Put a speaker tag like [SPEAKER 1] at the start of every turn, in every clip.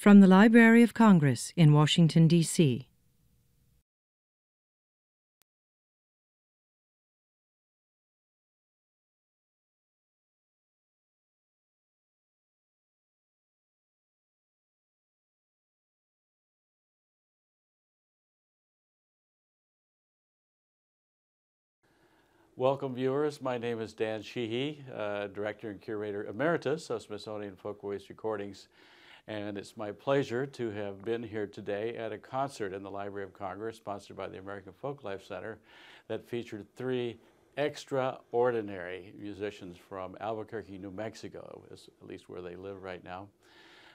[SPEAKER 1] From the Library of Congress in Washington, D.C.
[SPEAKER 2] Welcome, viewers. My name is Dan Sheehy, Director and Curator Emeritus of Smithsonian Folkways Recordings, and it's my pleasure to have been here today at a concert in the Library of Congress sponsored by the American Folklife Center that featured three extraordinary musicians from Albuquerque, New Mexico, is at least where they live right now.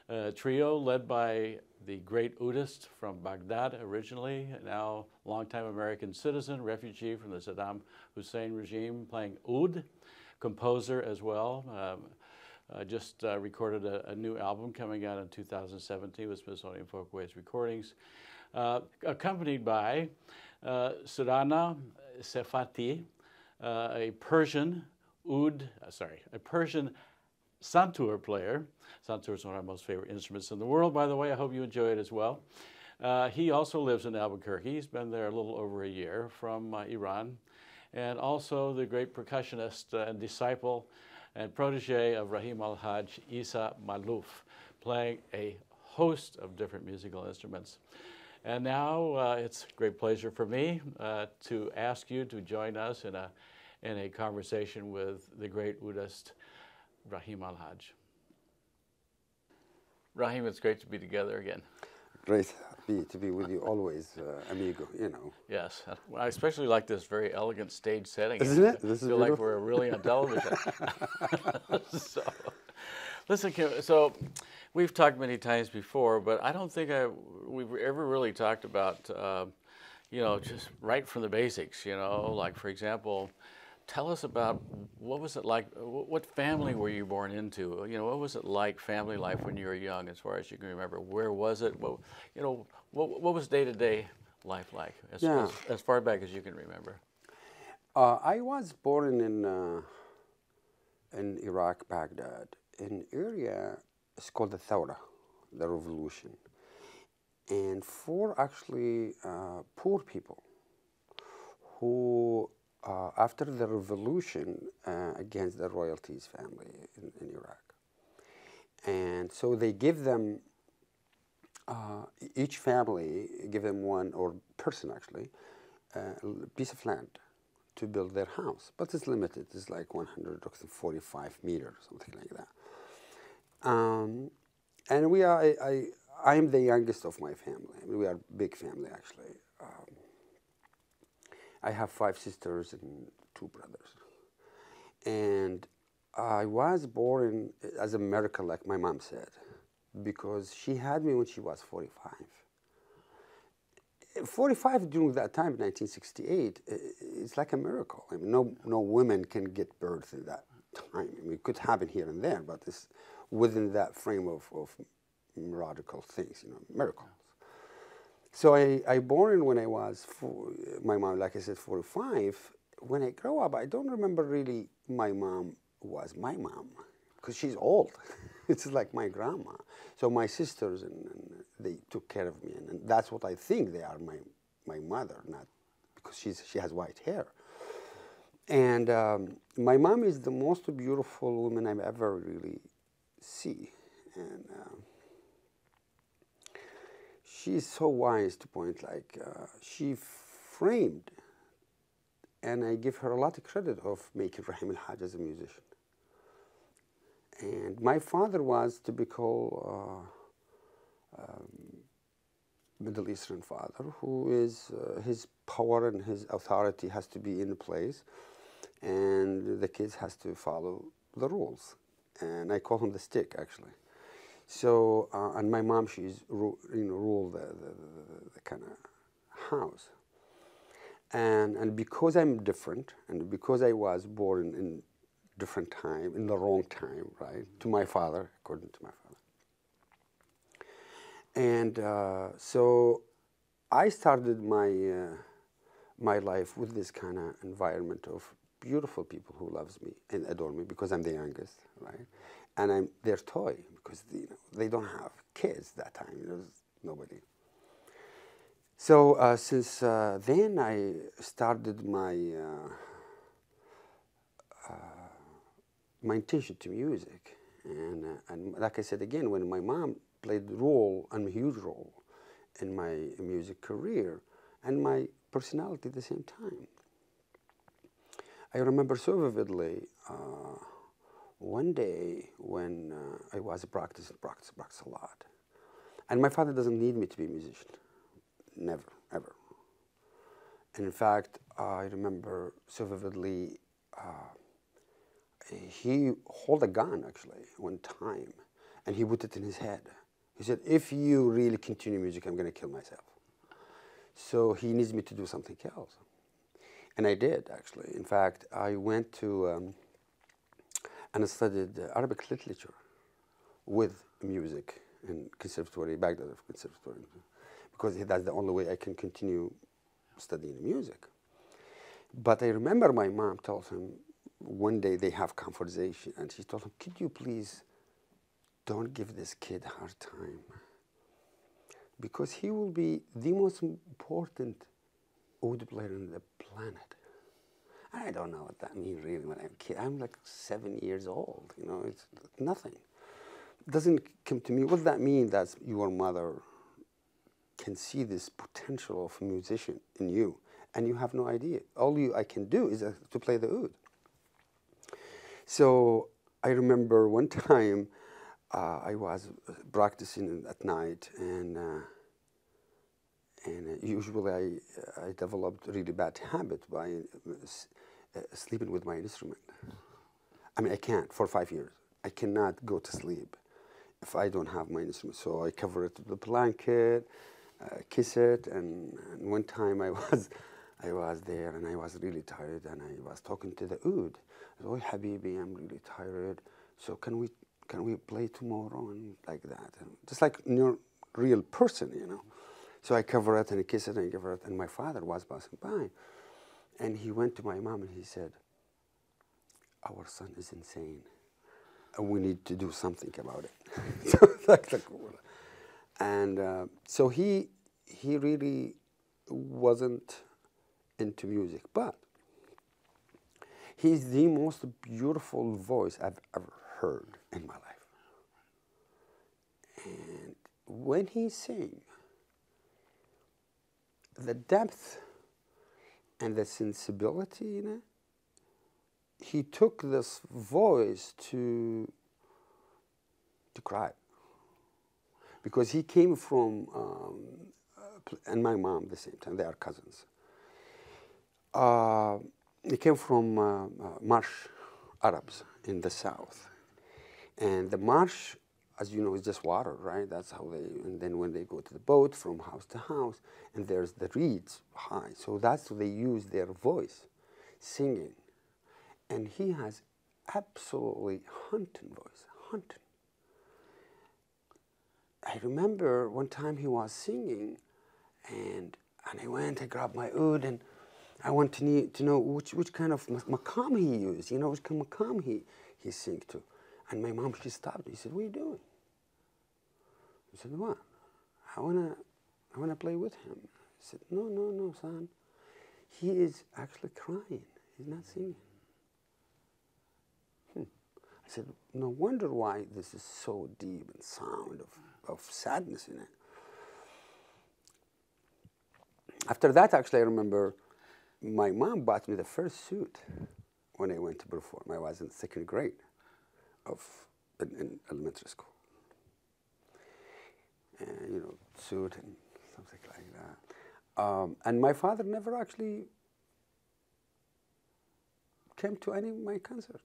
[SPEAKER 2] A trio led by the great oudist from Baghdad originally, now longtime American citizen, refugee from the Saddam Hussein regime, playing oud, composer as well. Just recorded a new album coming out in 2017 with Smithsonian Folkways Recordings, accompanied by Surana Sefati, a Persian santur player. Santur is one of our most favorite instruments in the world, by the way. I hope you enjoy it as well. He also lives in Albuquerque. He's been there a little over a year, from Iran. And also the great percussionist and disciple and protege of Rahim AlHaj, Isa Malouf, playing a host of different musical instruments. And now it's a great pleasure for me to ask you to join us in a conversation with the great oudist, Rahim AlHaj. Rahim, it's great to be together again.
[SPEAKER 3] Great to be with you always, amigo, you know.
[SPEAKER 2] Yes, I especially like this very elegant stage setting.
[SPEAKER 3] Isn't it? This
[SPEAKER 2] I feel like we're really on television. So, listen, Kim, so we've talked many times before, but I don't think we've ever really talked about, you know, just right from the basics, you know, like, for example, tell us about what was it like, what family were you born into? You know, what was it like, family life, when you were young, as far as you can remember? Where was it? What, you know, what was day-to-day life like, as far back as you can remember?
[SPEAKER 3] I was born in Iraq, Baghdad, in an area, it's called the Thawra, the revolution. And for actually poor people who after the revolution against the royalties family in Iraq. And so they give them, each family give them one, or person actually, a piece of land to build their house. But it's limited, it's like 145 meters, something like that. And we are, I'm the youngest of my family. I mean, we are a big family actually. I have 5 sisters and 2 brothers. And I was born as a miracle, like my mom said, because she had me when she was 45. 45 during that time, 1968, it's like a miracle. I mean, no women can get birth in that time. I mean, it could happen here and there, but it's within that frame of miracle things, you know, miracles. So I born when I was, my mom, like I said, 45. When I grow up, I don't remember really my mom was my mom, because she's old. It's like my grandma. So my sisters, and they took care of me, and that's what I think they are my mother, not because she has white hair. And my mom is the most beautiful woman I've ever really see. And she's so wise to point, like, she framed, and I give her a lot of credit of making Rahim AlHaj as a musician. And my father was typical Middle Eastern father, who is, his power and his authority has to be in place, and the kids has to follow the rules. And I call him the stick, actually. So, and my mom, she's ruled the kind of house. And because I'm different, and because I was born in different time, in the wrong time, right, to my father, according to my father. And so I started my life with this kind of environment of beautiful people who loves me and adore me because I'm the youngest, right? And I'm their toy because they don't have kids that time. There was nobody. So since then, I started my intention to music, and like I said again, when my mom played a role, and a huge role, in my music career and my personality at the same time. I remember so vividly one day when I was practicing a lot, and my father doesn't need me to be a musician, never, ever. And in fact, I remember so vividly. He held a gun actually one time, and he put it in his head. He said, "If you really continue music, I'm going to kill myself." So he needs me to do something else, and I did actually. In fact, I went to and I studied Arabic literature with music in conservatory, Baghdad conservatory, because that's the only way I can continue studying music. But I remember my mom told him. One day they have conversation, and she told him, "Could you please don't give this kid a hard time, because he will be the most important oud player on the planet." I don't know what that means really when I'm a kid. I'm like 7 years old, you know, it's nothing. It doesn't come to me. What does that mean that your mother can see this potential of a musician in you, and you have no idea? All I can do is to play the oud. So I remember one time I was practicing at night, and usually I developed a really bad habit by sleeping with my instrument. I mean, I can't for 5 years. I cannot go to sleep if I don't have my instrument. So I cover it with a blanket, kiss it, and one time I was there, and I was really tired, and I was talking to the oud. I said, "Oh, Habibi, I'm really tired. So can we play tomorrow?" And like that, and just like a real person, you know. So I cover it and I kiss it and I cover it, and my father was passing by, and he went to my mom and he said, "Our son is insane, and we need to do something about it." And so he really wasn't into music, but he's the most beautiful voice I've ever heard in my life. And when he sings, the depth and the sensibility in it, he took this voice to cry. Because he came from, and my mom at the same time, they are cousins. He came from marsh Arabs in the south. And the marsh, as you know, is just water, right? That's how and then when they go to the boat from house to house, and there's the reeds high. So that's how they use their voice, singing. And he has absolutely haunting voice, haunting. I remember one time he was singing, and I went, I grabbed my oud, and I want to know which kind of maqam he used, you know, which kind of maqam he sing to. And my mom, she stopped me. She said, "What are you doing?" I said, "What? I wanna play with him." I said, No, son. He is actually crying. He's not singing." I said, "No wonder why this is so deep and sound of sadness in it." After that, actually, I remember my mom bought me the first suit when I went to perform. I was in 2nd grade in elementary school. And, you know, suit and something like that. And my father never actually came to any of my concerts.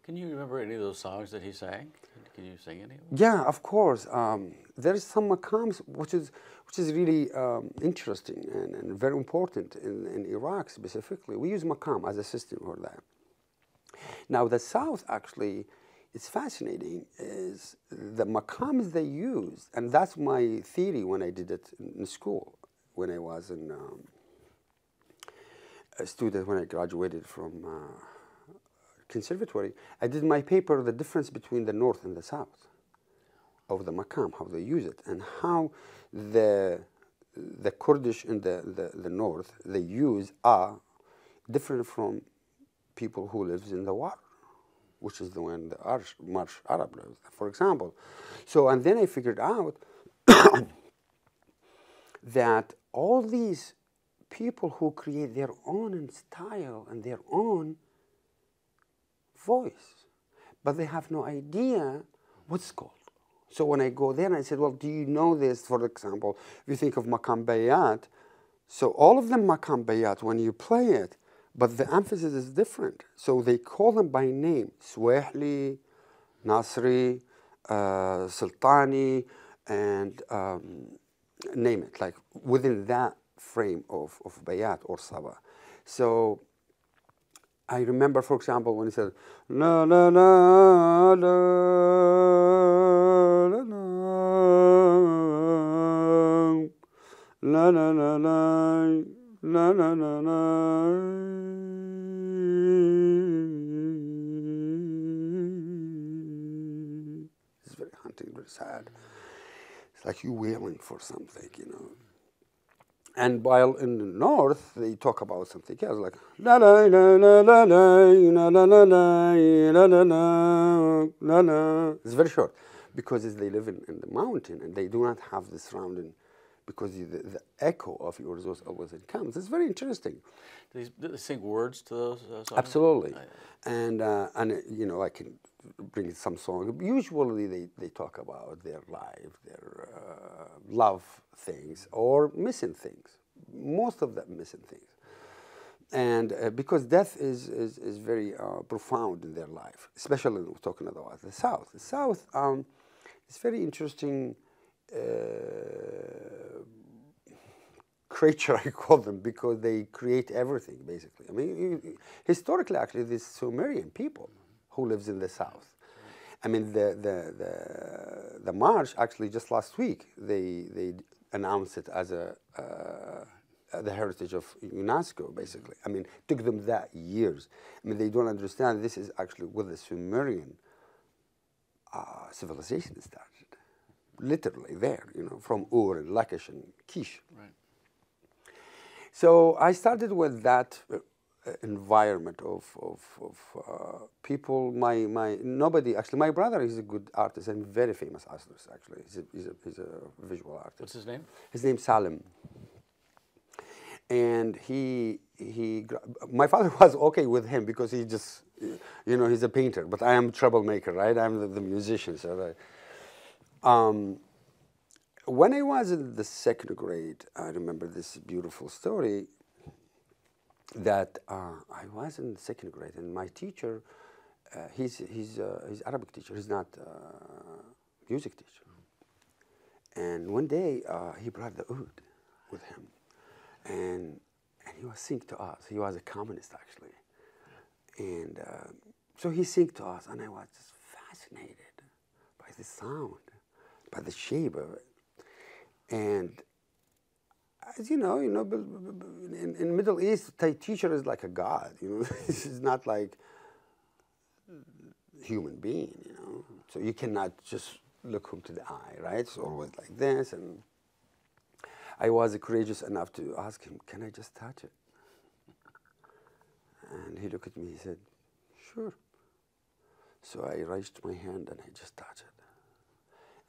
[SPEAKER 2] Can you remember any of those songs that he sang? Can you sing any of them?
[SPEAKER 3] Yeah, of course. There is some maqams which is really interesting and very important in Iraq specifically. We use maqam as a system for that. Now the South actually, it's fascinating, is the maqams they use, and that's my theory when I did it in school, when I was a student, when I graduated from conservatory. I did my paper, the difference between the North and the South. of the maqam, how they use it, and how the Kurdish in the north, they use different from people who lives in the water, which is the one the Marsh Arab lives, for example. So, and then I figured out that all these people who create their own style and their own voice, but they have no idea what's called. So when I go there and I said, well, do you know this? For example, if you think of Maqam Bayat, so all of them Maqam Bayat when you play it, but the emphasis is different. So they call them by name, Swahili, Nasri, Sultani, and name it, like within that frame of Bayat or Sabah. So I remember, for example, when he said, la la la la la la la la la la la la la. It's very haunting, very sad. It's like you wailing for something, you know. And while in the north, they talk about something else, like la la la la la la la la la la la la la. It's very short, because they live in the mountain and they do not have the surrounding, because the echo of yours always comes. It's very interesting.
[SPEAKER 2] Do they sing words to those songs?
[SPEAKER 3] Absolutely, and you know, I can bring some songs. Usually they talk about their life, their love things, or missing things. Most of them missing things, and because death is very profound in their life, especially when we're talking about the South. The South is very interesting creature, I call them, because they create everything, basically. I mean, historically, actually, these Sumerian people who lives in the South. I mean, the march, actually, just last week, they announced it as the heritage of UNESCO, basically. I mean, it took them that years. I mean, they don't understand this is actually where the Sumerian civilization started. Literally there, you know, from Ur and Lakish and Kish.
[SPEAKER 2] Right.
[SPEAKER 3] So I started with that environment of people. Nobody, actually, my brother is a good artist and very famous artist, actually. He's a visual artist.
[SPEAKER 2] What's his name?
[SPEAKER 3] His name's Salim. And my father was okay with him because he just, you know, he's a painter, but I am a troublemaker, right? I'm the musician, so when I was in the second grade, I remember this beautiful story that I was in the second grade, and my teacher, he's Arabic teacher. He's not music teacher. And one day he brought the oud with him, and he was singing to us. He was a communist, actually, and so he sang to us, and I was just fascinated by the sound, by the shape of it. And as you know, in Middle East, the teacher is like a god. You know, this is not like human being. You know, so you cannot just look him to the eye, right? It's always like this. And I was courageous enough to ask him, "Can I just touch it?" And he looked at me. He said, "Sure." So I raised my hand and I just touched it.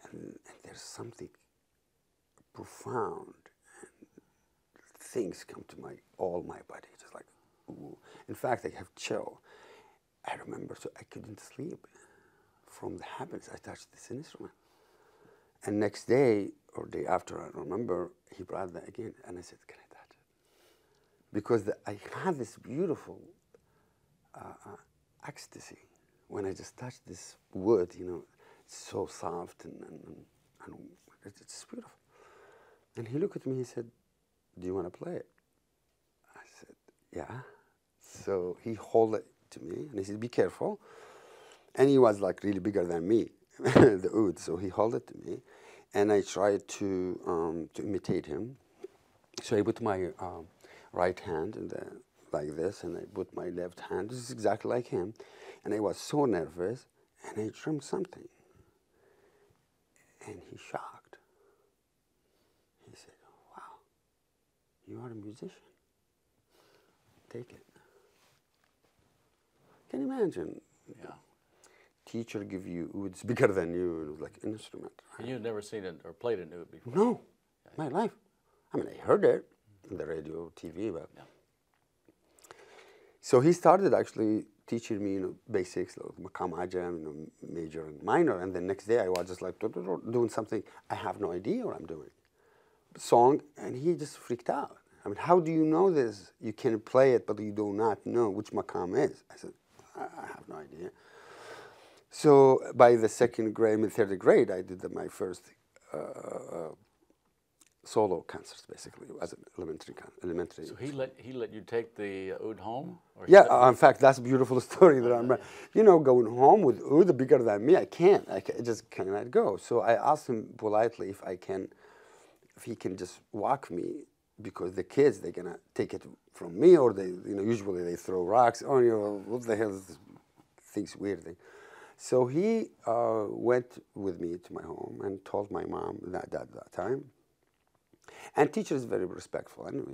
[SPEAKER 3] And there's something profound, and things come to all my body, just like, ooh. In fact, I have chill. I remember, so I couldn't sleep from the happiness. I touched this instrument, and next day or day after, I remember he brought that again, and I said, "Can I touch it?" Because I had this beautiful ecstasy when I just touched this wood. You know, it's so soft and it's beautiful. And he looked at me, he said, "Do you want to play it?" I said, "Yeah." So he held it to me, and he said, "Be careful." And he was like really bigger than me, the oud, so he held it to me. And I tried to imitate him. So I put my right hand like this, and I put my left hand. This is exactly like him. And I was so nervous, and I drummed something. And he's shocked. He said, wow, you are a musician. Take it. Can you imagine?
[SPEAKER 2] Yeah.
[SPEAKER 3] Teacher give you ouds bigger than you, and it was like an instrument.
[SPEAKER 2] And you'd never seen it or played an oud before?
[SPEAKER 3] No, my life. I mean, I heard it on the radio, TV, but.
[SPEAKER 2] Yeah.
[SPEAKER 3] So he started actually teaching me, basics, like maqam ajam, major and minor, and the next day I was just like doing something I have no idea what I'm doing. Song, and he just freaked out. I mean, how do you know this? You can play it, but you do not know which maqam is. I said, I have no idea. So by the second grade, third grade, I did my first solo concerts, basically, as an elementary.
[SPEAKER 2] So he let you take the oud home? Or
[SPEAKER 3] Yeah, in fact, that's a beautiful story that I'm, going home with oud bigger than me. I just cannot go. So I asked him politely if he can just walk me, because the kids, they're gonna take it from me, or they, usually they throw rocks. Oh, what the hell is this? Thinks weird thing. So he went with me to my home and told my mom that time. And teacher is very respectful, and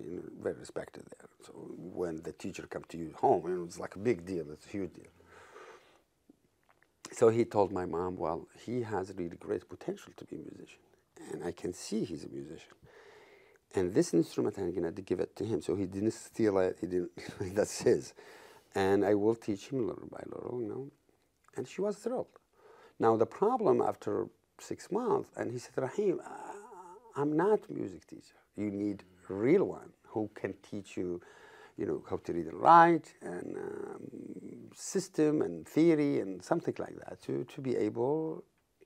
[SPEAKER 3] very respected there. So when the teacher come to your home, it was like a big deal. It's a huge deal. So he told my mom, well, he has really great potential to be a musician, and I can see he's a musician. And this instrument, I'm gonna give it to him. So he didn't steal it. He didn't. That's his. And I will teach him little by little, And she was thrilled. Now the problem after 6 months, and he said, Rahim, I'm not a music teacher. You need a real one who can teach you, how to read and write, and system and theory and something like that to be able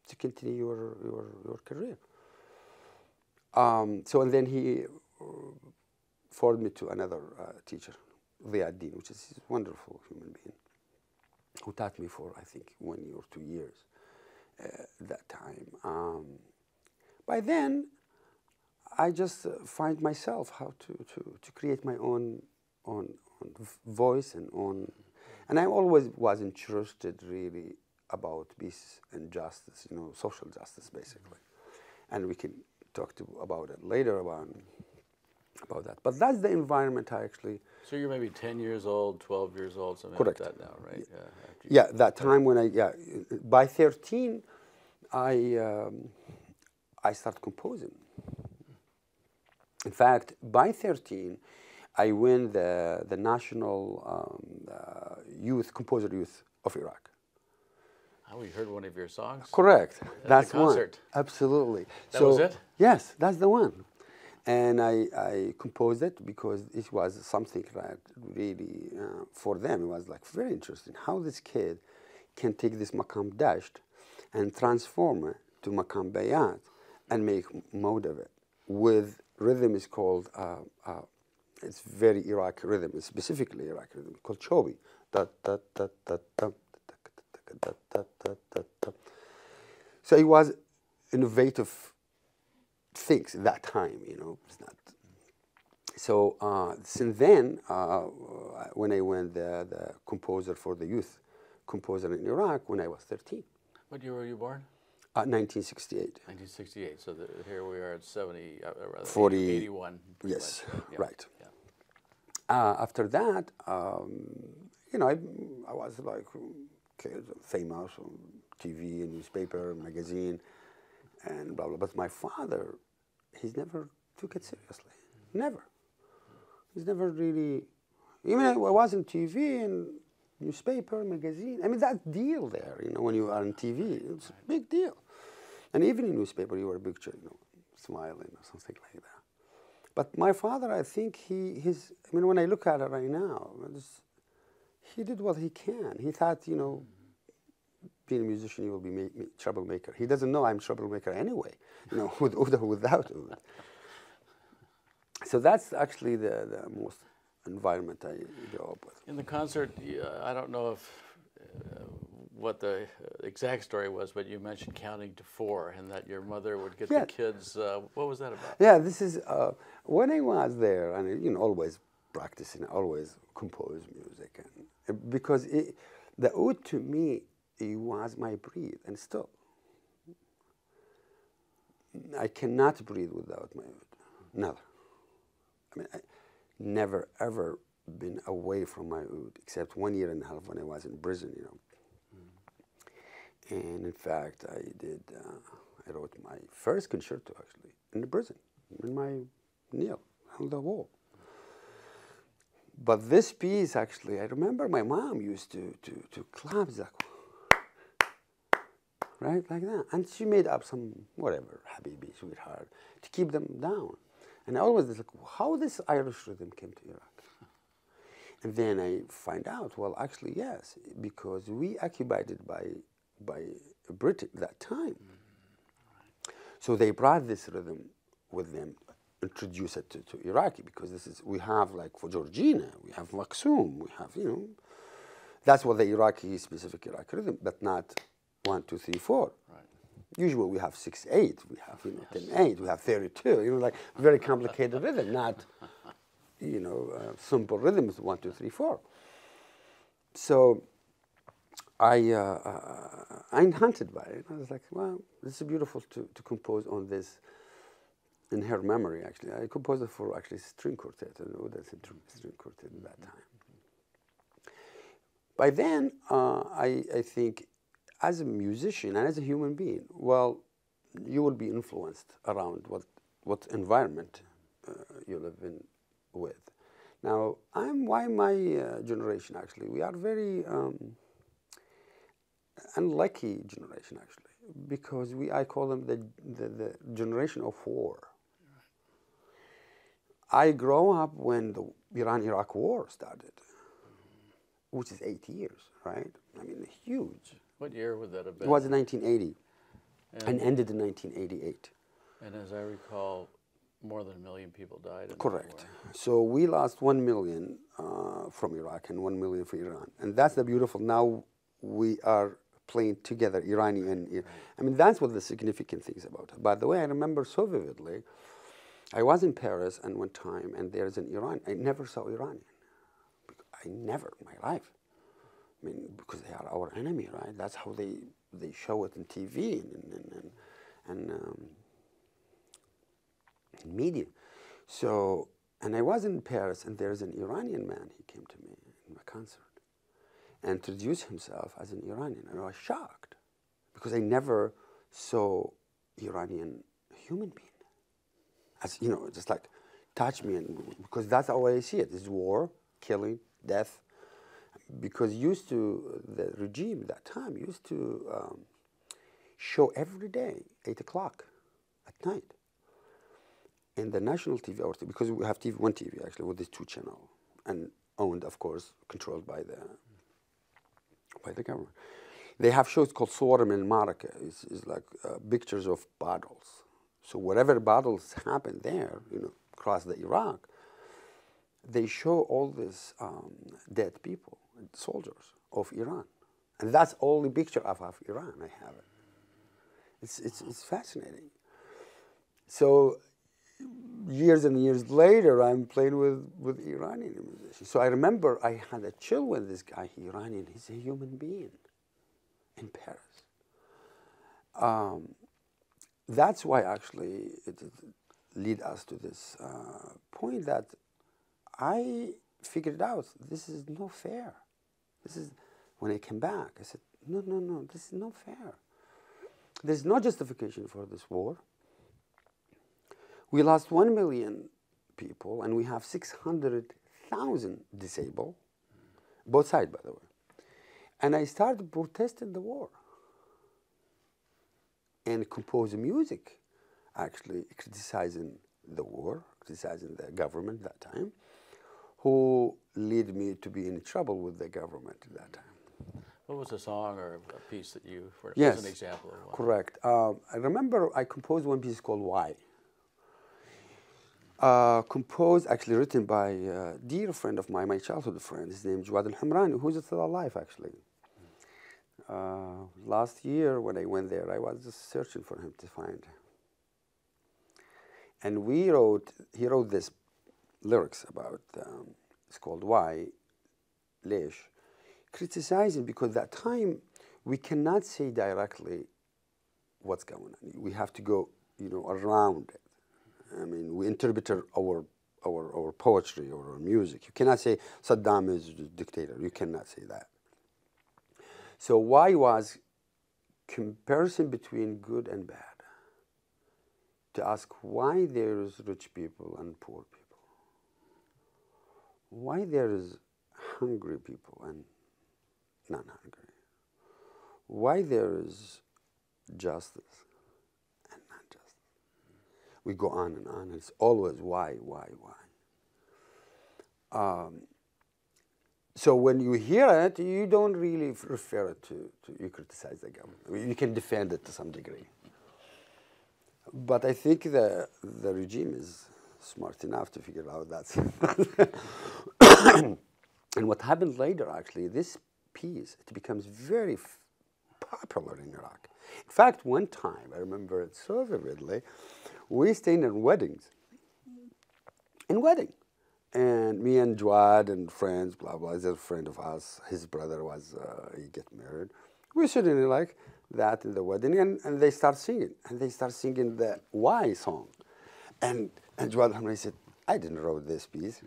[SPEAKER 3] to continue your career. And then he forwarded me to another teacher, Din, which is a wonderful human being, who taught me for, I think, 1 year or 2 years that time. By then, I just find myself how to create my own voice and I always was interested really about peace and justice, social justice basically, and we can talk about it later about that. But that's the environment I actually.
[SPEAKER 2] So you're maybe 10 years old, 12 years old, something
[SPEAKER 3] Correct.
[SPEAKER 2] like that now, right?
[SPEAKER 3] Yeah, that time when by 13, I started composing. In fact, by 13, I win the national composer youth of Iraq.
[SPEAKER 2] Oh, we heard one of your songs?
[SPEAKER 3] Correct. That's
[SPEAKER 2] the concert.
[SPEAKER 3] One. Absolutely.
[SPEAKER 2] That was it?
[SPEAKER 3] Yes, that's the one. And I composed it because it was something that really, for them, it was like very interesting. How this kid can take this maqam dasht and transform it to maqam bayat and make mode of it with rhythm is called, it's very Iraqi rhythm, it's specifically Iraqi rhythm, called chobi. So it was innovative things at that time, it's not. So since then, when I went the composer for the youth composer in Iraq when I was 13.
[SPEAKER 2] What year were you born?
[SPEAKER 3] 1968.
[SPEAKER 2] 1968. So here we are at 70, rather
[SPEAKER 3] 40,
[SPEAKER 2] 81.
[SPEAKER 3] Yes,
[SPEAKER 2] yeah.
[SPEAKER 3] right.
[SPEAKER 2] Yeah.
[SPEAKER 3] After that, I was like famous on TV, newspaper, magazine, and blah, blah. But my father, he's never took it seriously. Never. He's never really, even I was on TV and newspaper, magazine. I mean, that deal there, when you are on TV, it's a big deal. And even in newspaper, you were a picture, smiling or something like that. But my father, I think when I look at it right now, he did what he can. He thought, being a musician, you will be troublemaker. He doesn't know I'm troublemaker anyway, with or without oud. So that's actually the most environment I grew up with.
[SPEAKER 2] In the concert, I don't know if what the exact story was, but you mentioned counting to 4 and that your mother would get the kids. What was that about?
[SPEAKER 3] Yeah, this is when I was there, and always practicing, always compose music, and because the oud to me, it was my breed, and still. I cannot breathe without my oud. Never. I mean, I never ever been away from my oud, except 1.5 years when I was in prison, you know. And in fact, I wrote my first concerto actually in the prison, in my nail on the wall. But this piece actually, I remember my mom used to clap like, right, like that. And she made up some, whatever, Habibi, sweetheart, to keep them down. And I always was like, how this Irish rhythm came to Iraq? And then I find out, well, actually, yes, because we occupied it by Britain at that time. So they brought this rhythm with them, introduced it to Iraqi, because this is, we have like for Georgina, we have Maksum, we have, you know, that's what the Iraqi, specific Iraqi rhythm, but not 1, 2, 3, 4. Right. Usually we have 6, 8, we have, you know, 10, 8, we have 32, you know, like very complicated rhythm, not, you know, simple rhythms, 1, 2, 3, 4. So I'm hunted by it. I was like, well, this is beautiful to compose on this, in her memory, actually. I composed it for actually string quartet, and that's a string quartet at that time. By then, I think, as a musician and as a human being, well, you will be influenced around what environment you live in with. Now, why my generation, actually, we are very unlucky generation, actually, because I call them the generation of war. I grew up when the Iran-Iraq war started, which is 8 years, right? I mean, huge.
[SPEAKER 2] What year would that have been?
[SPEAKER 3] It was in 1980 and ended in 1988.
[SPEAKER 2] And as I recall, more than 1 million people died in
[SPEAKER 3] Correct.
[SPEAKER 2] that war.
[SPEAKER 3] So we lost 1 million from Iraq and 1 million from Iran. And that's the beautiful, now we are playing together, Irani and Iran. I mean, that's what the significant thing is about. By the way, I remember so vividly, I was in Paris and one time, and there's an Iran. I never saw Iranian. I never in my life. I mean, because they are our enemy, right? That's how they show it in TV and in media. So, and I was in Paris, and there's an Iranian man. He came to me in my concert and introduced himself as an Iranian. And I was shocked because I never saw Iranian human being. As, you know, just like touch me, and because that's how I see it. It's war, killing, death. Because used to, the regime at that time used to show every day, 8 o'clock at night, in the national TV, or because we have one TV actually with these 2 channels, and owned, of course, controlled by the government. They have shows called Suwar min al-Maraka. It's like pictures of battles. So whatever battles happen there, you know, across the Iraq, they show all these dead people, soldiers of Iran, and that's all the picture of Iran. I have it. It's fascinating. So years and years later, I'm playing with Iranian musicians. So I remember I had a chill with this guy, Iranian. He's a human being in Paris. That's why actually it lead us to this point that I figured out this is not fair. This is, when I came back, I said, no, this is not fair. There's no justification for this war. We lost 1 million people, and we have 600,000 disabled, both sides, by the way. And I started protesting the war and composing music, actually criticizing the war, criticizing the government at that time, who led me to be in trouble with the government at that time.
[SPEAKER 2] What was a song or a piece that you, for
[SPEAKER 3] Yes,
[SPEAKER 2] as an example of one?
[SPEAKER 3] Correct. I remember I composed one piece called Why. Composed, actually written by a dear friend of mine, my childhood friend. His name is Jawad al-Hamrani, who's still alive, actually. Last year when I went there, I was just searching for him to find. And he wrote this lyrics about, it's called Why, Lesh, criticizing, because that time we cannot say directly what's going on. We have to go around it. I mean, we interpret our poetry or our music. You cannot say Saddam is a dictator. You cannot say that. So why was comparison between good and bad? To ask why there is rich people and poor people. Why there is hungry people and non-hungry. Why there is justice and non-justice. We go on and on. It's always why. So when you hear it, you don't really refer it to you criticize the government. You can defend it to some degree. But I think the regime is smart enough to figure out that. And what happened later, actually, this piece, it becomes very popular in Iraq. In fact, one time, I remember it so vividly, we stayed in weddings. And me and Jawad and friends, blah, blah, is a friend of us. His brother was, he get married. We sitting like that in the wedding, and they start singing. And they start singing the Why song. And Jawad Hamri said, I didn't write this piece.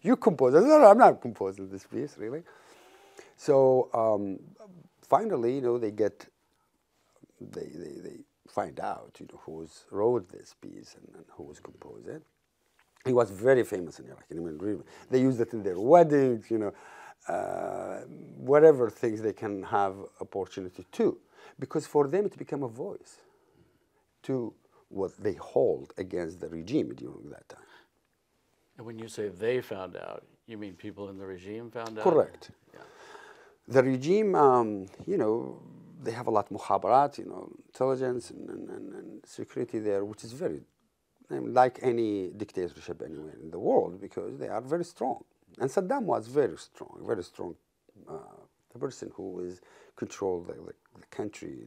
[SPEAKER 3] You composed it. No, I'm not composing this piece, really. So finally, they find out, who wrote this piece and who composed it. He was very famous in Iraq. Really, they used it in their weddings, whatever things they can have opportunity to, because for them it became a voice to what they hold against the regime during that time.
[SPEAKER 2] And when you say they found out, you mean people in the regime found out?
[SPEAKER 3] Correct.
[SPEAKER 2] Yeah.
[SPEAKER 3] The regime, they have a lot of mukhabarat, intelligence and security there, which is very, like any dictatorship anywhere in the world, because they are very strong. And Saddam was very strong. The person who is controlled the country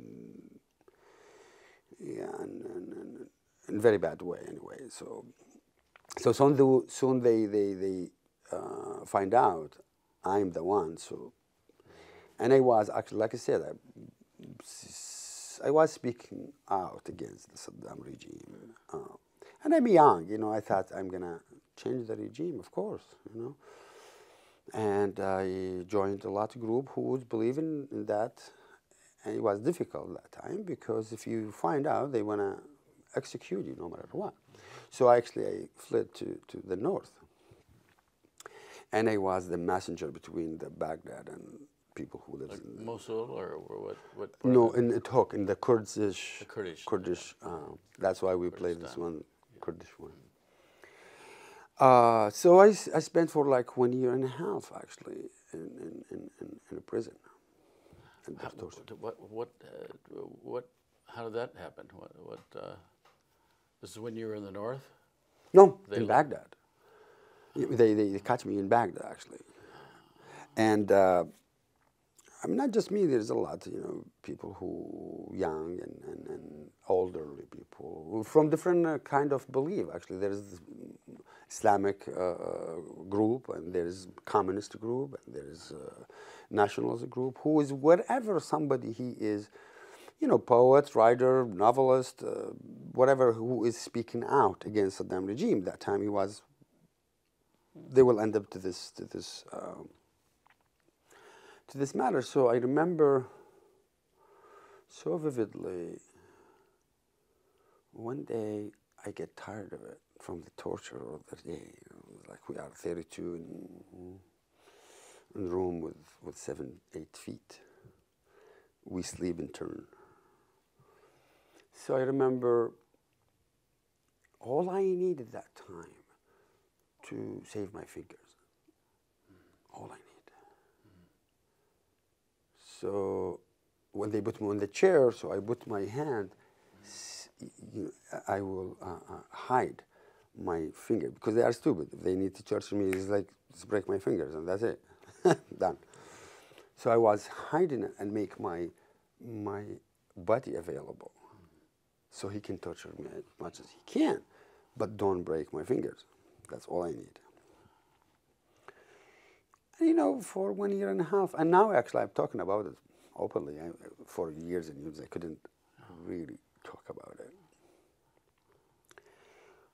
[SPEAKER 3] in a very bad way anyway. So soon they find out I'm the one. So, and I was actually, like I said, I was speaking out against the Saddam regime. And I'm young, I thought I'm gonna change the regime, of course, And I joined a lot of group who was believing in that. And it was difficult that time because if you find out, they wanna execute you no matter what. So I fled to the north. And I was the messenger between the Baghdad and people who live in
[SPEAKER 2] Mosul or what part?
[SPEAKER 3] No, in Tok, in the Kurdish.
[SPEAKER 2] The Kurdish.
[SPEAKER 3] Kurdish. That's why we played this one, Kurdish one. So I spent for like 1.5 years actually in a prison.
[SPEAKER 2] How did that happen? This is when you were in the north?
[SPEAKER 3] No, in Baghdad. They caught me in Baghdad actually, and not just me. There's a lot, people who young and elderly people from different kind of belief. Actually, there's Islamic group, and there's communist group, and there's nationalist group. Who is whatever somebody he is, poet, writer, novelist, whatever, who is speaking out against Saddam regime. That time they will end up to this matter. So I remember so vividly. One day I get tired of it from the torture of the day. Like we are 32 in a room with 7, 8 feet. We sleep in turn. So I remember all I needed that time to save my fingers. All I need. So when they put me on the chair, so I put my hand, I will hide my finger because they are stupid. If they need to torture me, it's like just break my fingers and that's it. Done. So I was hiding it and make my body available so he can torture me as much as he can, but don't break my fingers. That's all I need. And, for 1.5 years, and now actually I'm talking about it openly. For years and years I couldn't really talk about it.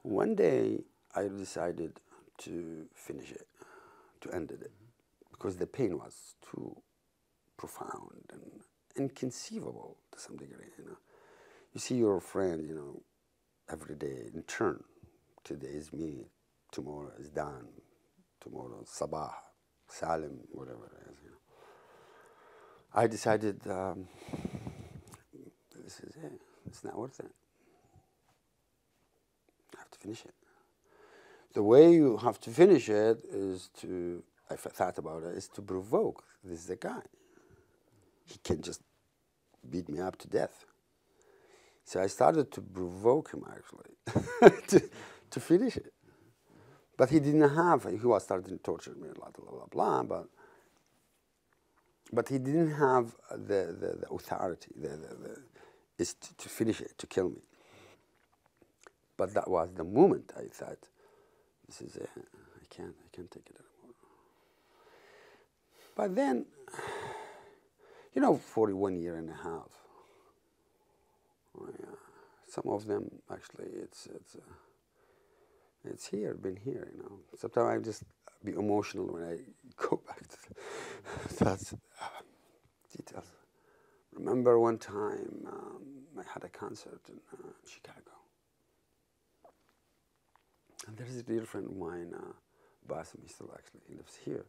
[SPEAKER 3] One day, I decided to finish it, to end it, because the pain was too profound and inconceivable to some degree, you know. You see your friend, you know, every day in turn. Today is me, tomorrow is Dan, tomorrow is Sabah, Salim, whatever it is, you know. I decided this is it. It's not worth it. I have to finish it. The way you have to finish it is to, I thought about it, is to provoke. This is the guy. He can just beat me up to death. So I started to provoke him, actually, to finish it. But he didn't have, he was starting to torture me, blah, blah, blah, blah, but he didn't have the authority, is to finish it, to kill me. But that was the moment I thought, this is it, I can't take it anymore. But then, you know, 41 years and a half, some of them actually, it's here, been here, you know. Sometimes I just be emotional when I go back to that details. Remember one time I had a concert in Chicago. And there's a dear friend of mine, Basim, he still actually, he lives here.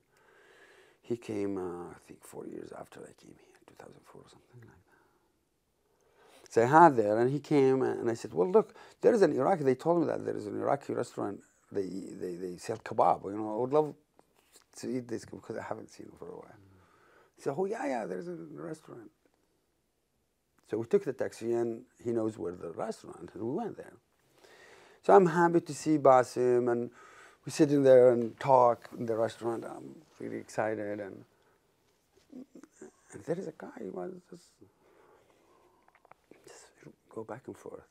[SPEAKER 3] He came, I think 4 years after I came here, 2004 or something like that. So I had there, and he came, and I said, well, look, there is an Iraqi, they told me that there is an Iraqi restaurant, they sell kebab, you know, I would love to eat this because I haven't seen it for a while. He said, oh, yeah, there's a restaurant. So we took the taxi, and he knows where the restaurant, and we went there. So I'm happy to see Basim, and we're sitting there and talk in the restaurant. I'm really excited, and there is a guy who was just go back and forth.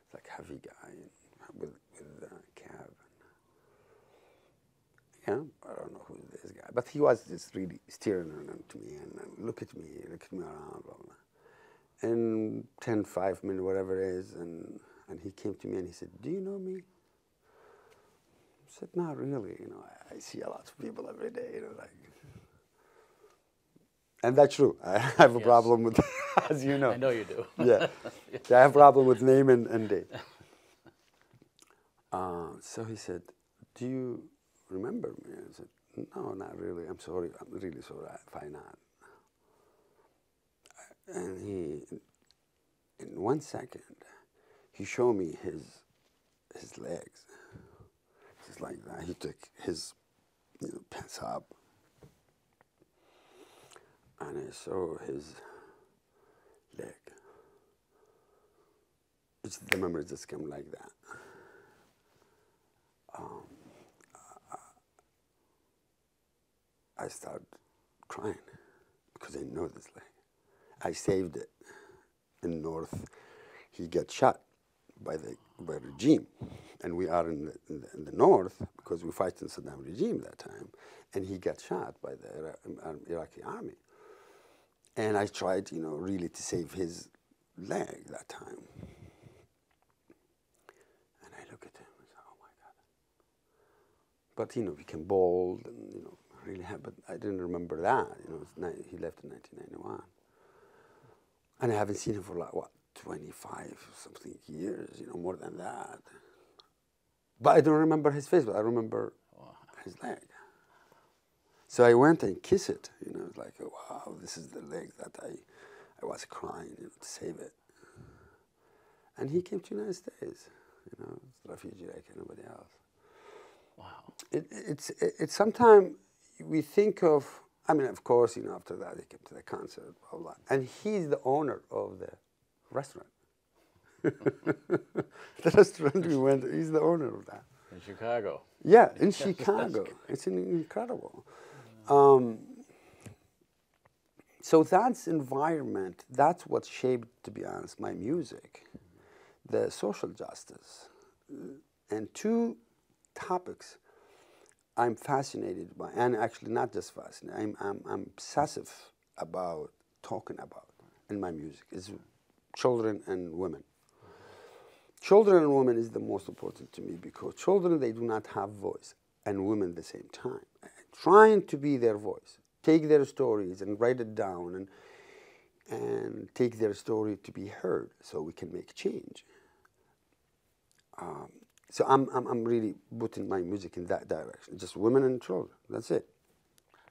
[SPEAKER 3] It's like a heavy guy with a cab. Yeah, I don't know who this guy, but he was just really staring to me and look at me around, blah, blah. And 10, 5 minutes, whatever it is, and he came to me and he said, do you know me? I said, not really, you know, I see a lot of people every day, you know, like. And that's true. I have a problem with, as you know.
[SPEAKER 2] I know you do.
[SPEAKER 3] Yeah. So I have a problem with name and date. So he said, do you remember me? I said, no, not really. I'm sorry. I'm really sorry. Why not? And he, in 1 second, he showed me his legs. Just like that. He took his pants up. And I saw his leg. The memory just came like that. I started crying because I know this leg. I saved it in North. He got shot by regime, and we are in the North because we fight in Saddam regime that time, and he got shot by the Iraqi army. And I tried, really to save his leg that time. And I look at him and say, oh my God. But, became bold and, really happy. But I didn't remember that. He left in 1991. And I haven't seen him for 25 something years, more than that. But I don't remember his face, but I remember his leg. So I went and kissed it, it's like, wow, this is the leg that I was crying, to save it. And he came to the United States, as a refugee like anybody else.
[SPEAKER 2] Wow.
[SPEAKER 3] It's sometimes we think of, of course, after that he came to the concert, blah, blah. And he's the owner of the restaurant. The restaurant we went, he's the owner of that.
[SPEAKER 2] In Chicago.
[SPEAKER 3] Yeah, in Chicago. It's incredible. So that's environment, that's what shaped, to be honest, my music, the social justice. And two topics I'm fascinated by, and actually not just fascinated, I'm obsessive about talking about in my music, is children and women. children and women is the most important to me, because children, they do not have voice, and women at the same time. Trying to be their voice, take their stories and write it down, and take their story to be heard so we can make change. So I'm really putting my music in that direction, just women and children, that's it.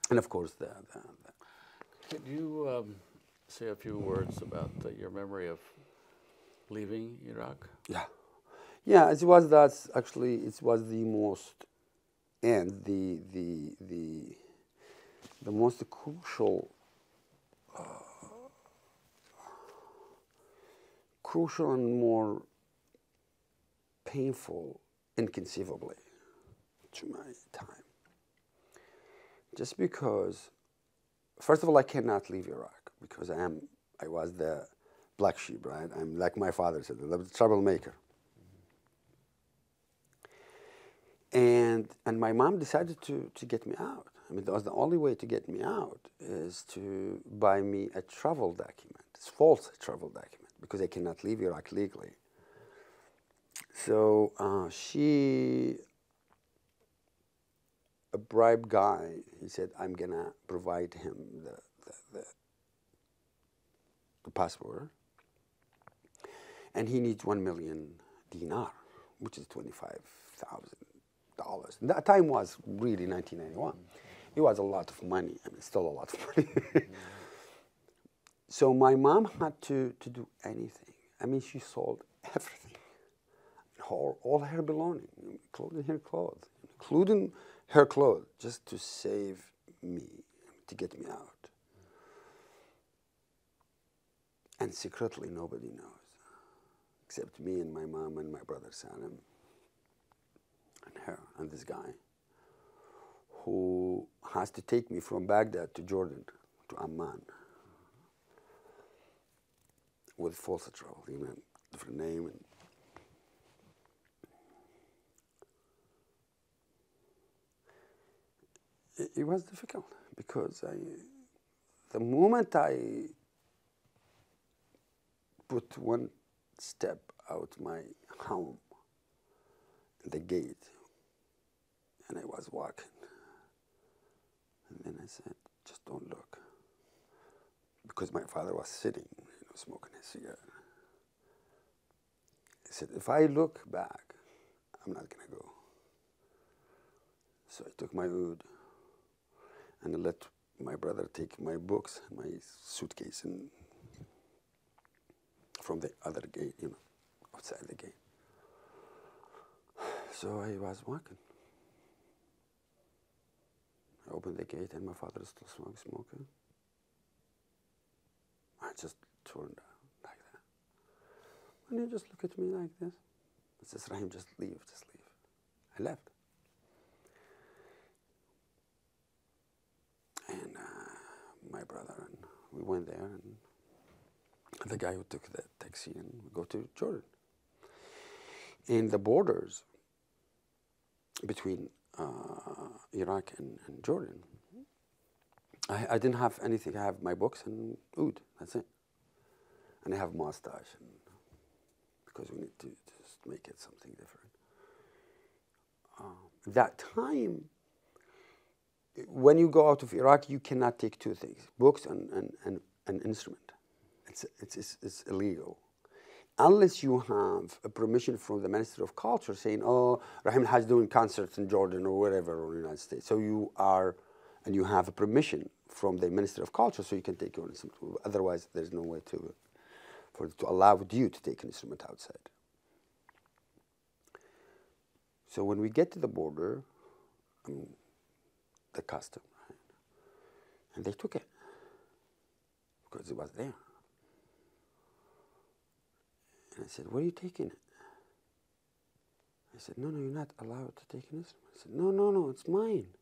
[SPEAKER 3] And of course
[SPEAKER 2] Could you say a few words about your memory of leaving Iraq?
[SPEAKER 3] Yeah. Yeah, it was that, actually, it was the most, and the most crucial and more painful, inconceivably, to my time. Just because, first of all, I cannot leave Iraq, because I was the black sheep, right? I'm, like my father said, the troublemaker. And my mom decided to get me out. I mean, that was the only way to get me out, is to buy me a travel document. It's a false travel document, because I cannot leave Iraq legally. So she, a bribe guy, he said, I'm gonna provide him the passport, and he needs 1 million dinar, which is $25,000. That time was really 1991. It was a lot of money. I mean, still a lot of money. So my mom had to do anything. I mean, she sold everything, all her belongings, including her clothes, just to save me, to get me out. And secretly, nobody knows, except me and my mom and my brother Salim, and her, and this guy, who has to take me from Baghdad to Jordan, to Amman, with false travel, even different name. And it was difficult, because the moment I put one step out my home, the gate, and I was walking, and then I said, just don't look, because my father was sitting, smoking a cigarette. I said, if I look back, I'm not gonna go. So I took my oud, and I let my brother take my books, my suitcase, and from the other gate, outside the gate. So I was walking. I opened the gate, and my father is still smoking. I just turned like that. And he just looked at me like this. He says, Rahim, just leave, just leave. I left. And my brother, and we went there, and the guy who took the taxi, and we go to Jordan. In the borders between Iraq and Jordan, I didn't have anything. I have my books and oud, that's it. And I have mustache, because we need to just make it something different. That time, when you go out of Iraq, you cannot take two things: books and an instrument. It's illegal, unless you have a permission from the Ministry of Culture saying, "Oh, Rahim AlHaj doing concerts in Jordan or wherever, or in the United States." So you are, and you have a permission from the Ministry of Culture, so you can take your instrument. Otherwise, there's no way to allow you to take an instrument outside. So when we get to the border, the custom, right? And they took it, because it was there. And I said, "Where are you taking it?" I said, "No, you're not allowed to take an instrument." I said, No, it's mine.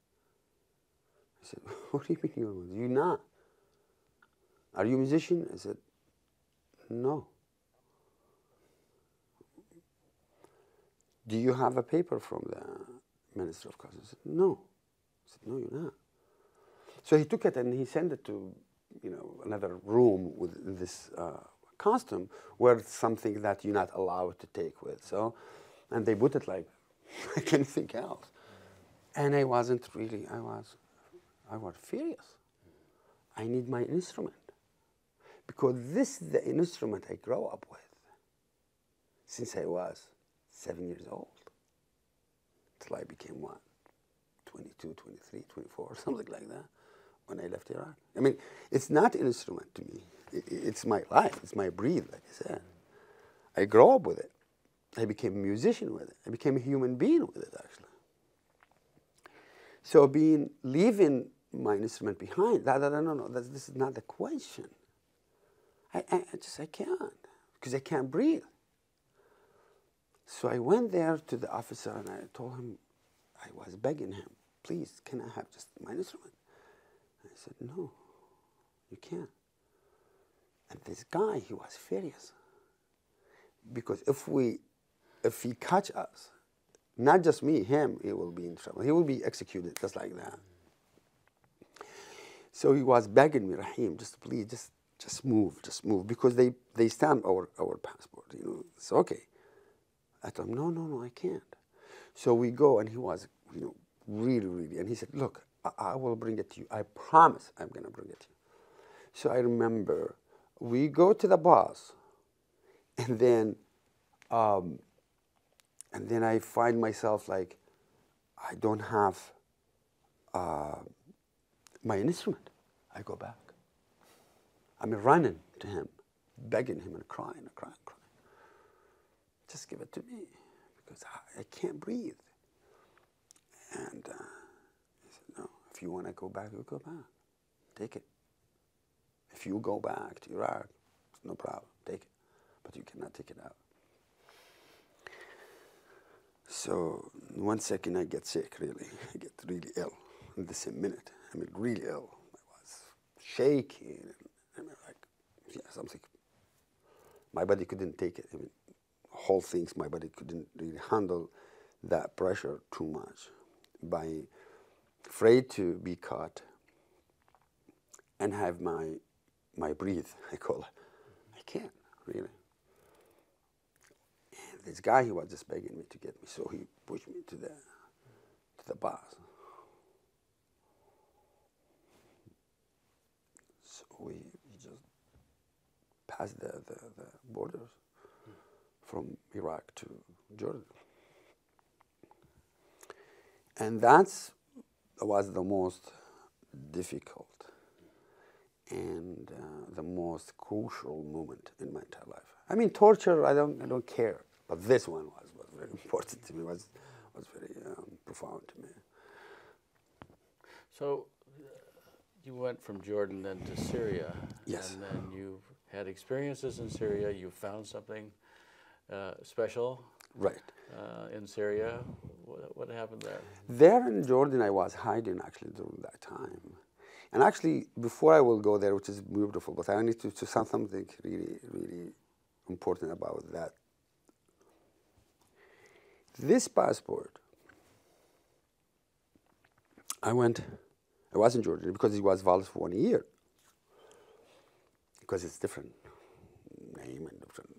[SPEAKER 3] I said, "What do you mean yours? You're not. Are you a musician?" I said, "No." "Do you have a paper from the Minister of Culture?" I said, "No." I said, "No, you're not." So he took it and he sent it to, another room with this costume were something that you're not allowed to take with. So, and they put it like anything else. And I wasn't really, I was furious. I need my instrument. Because this is the instrument I grew up with since I was 7 years old. Till I became what? 22, 23, 24, something like that, when I left Iraq. I mean, it's not an instrument to me. It's my life, it's my breed, like I said. I grew up with it. I became a musician with it. I became a human being with it, actually. So leaving my instrument behind, no, this is not the question. I can't, because I can't breathe. So I went there to the officer and I told him, I was begging him, please, can I have just my instrument? And he said, no, you can't. And this guy, he was furious. Because if he catch us, not just me, him, he will be in trouble. He will be executed just like that. So he was begging me, Rahim, just please, just move, because they stamp our passport, you know. It's okay. I told him, no, I can't. So we go, and he was, you know, really, and he said, look, I will bring it to you. I promise I'm going to bring it to you. So I remember we go to the bus, and then I find myself like, I don't have my instrument. I go back. I'm running to him, begging him and crying. Just give it to me, because I can't breathe. And he said, no, if you want to go back, you go back. Take it. If you go back to Iraq, no problem, take it. But you cannot take it out. So 1 second I get sick, really. I get really ill in the same minute. I mean, really ill. I was shaking. I mean, like, yeah, something. My body couldn't take it. I mean, whole things, my body couldn't really handle that pressure too much. By afraid to be caught and have my breath, I call it. I can't, really. And this guy, he was just begging me to get me, so he pushed me to the bus. So we just passed the borders from Iraq to Jordan. And that was the most difficult and the most crucial moment in my entire life. I mean, torture, I don't care, but this one was very important to me. Was very profound to me.
[SPEAKER 2] So you went from Jordan then to Syria.
[SPEAKER 3] Yes.
[SPEAKER 2] And then you had experiences in Syria. You found something special.
[SPEAKER 3] Right.
[SPEAKER 2] In Syria. What happened there?
[SPEAKER 3] There in Jordan, I was hiding actually during that time. And actually, before I will go there, which is beautiful, but I need to say something really, really important about that. This passport, I was in Jordan because it was valid for 1 year. Because it's different name and different.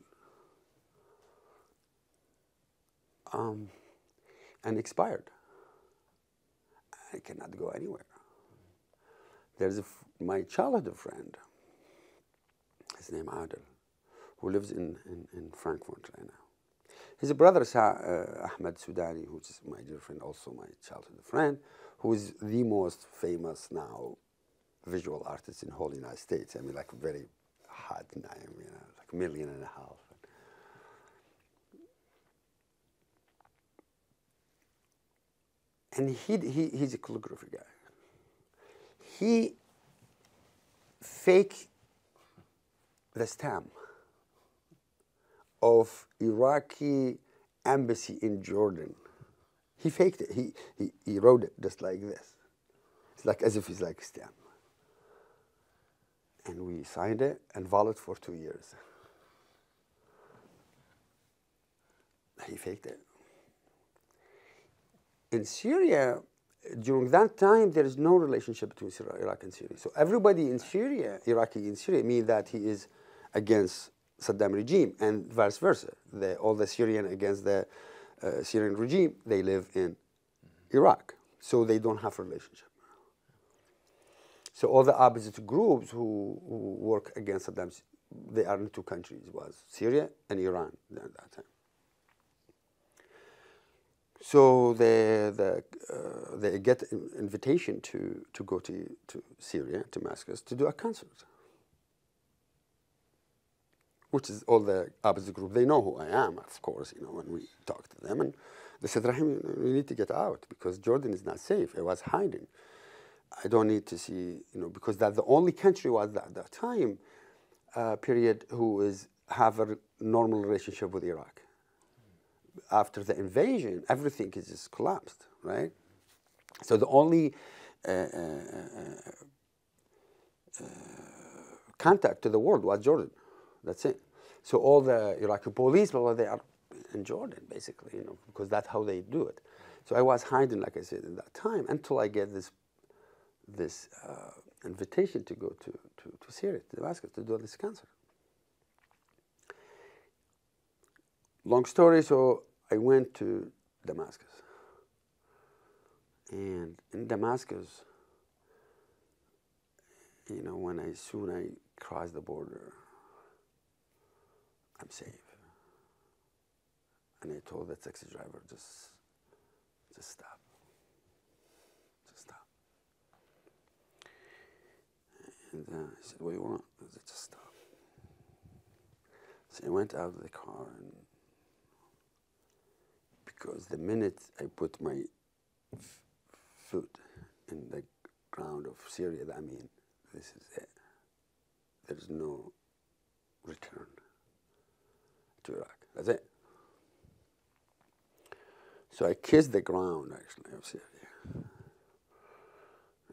[SPEAKER 3] And expired. I cannot go anywhere. There's my childhood friend, his name Abdul, who lives in Frankfurt right now. His brother Ahmed Sudani, who is my dear friend, also my childhood friend, who is the most famous now visual artist in the whole United States. I mean, like very hot name, you know, like 1.5 million. And he's a calligraphy guy. He faked the stamp of Iraqi embassy in Jordan. He faked it. He wrote it just like this. It's like as if it's like a stamp. And we signed it and valid for 2 years. He faked it. In Syria, during that time, there is no relationship between Iraq and Syria. So everybody in Syria, Iraqi in Syria, means that he is against Saddam regime, and vice versa. All the Syrian against the Syrian regime, they live in Iraq, so they don't have a relationship. So all the opposite groups who work against Saddam, they are in two countries, was Syria and Iran at that time. So they get an invitation to go to Syria, Damascus, to do a concert, which is all the opposite group. They know who I am, of course, when we talk to them. And they said, Rahim, you need to get out because Jordan is not safe. I was hiding. I don't need to see, because that's the only country was at that time period who have a normal relationship with Iraq. After the invasion, everything is just collapsed, right? So the only contact to the world was Jordan. That's it. So all the Iraqi police, they are in Jordan, basically, because that's how they do it. So I was hiding, like I said, in that time until I get this invitation to go to Syria, to Damascus, to do this concert. Long story, so I went to Damascus. And in Damascus, when soon I cross the border, I'm safe. And I told the taxi driver, just stop. Just stop. And he said, what do you want? I said, just stop. So I went out of the car, and because the minute I put my foot in the ground of Syria, this is it. There's no return to Iraq. That's it. So I kissed the ground, actually, of Syria.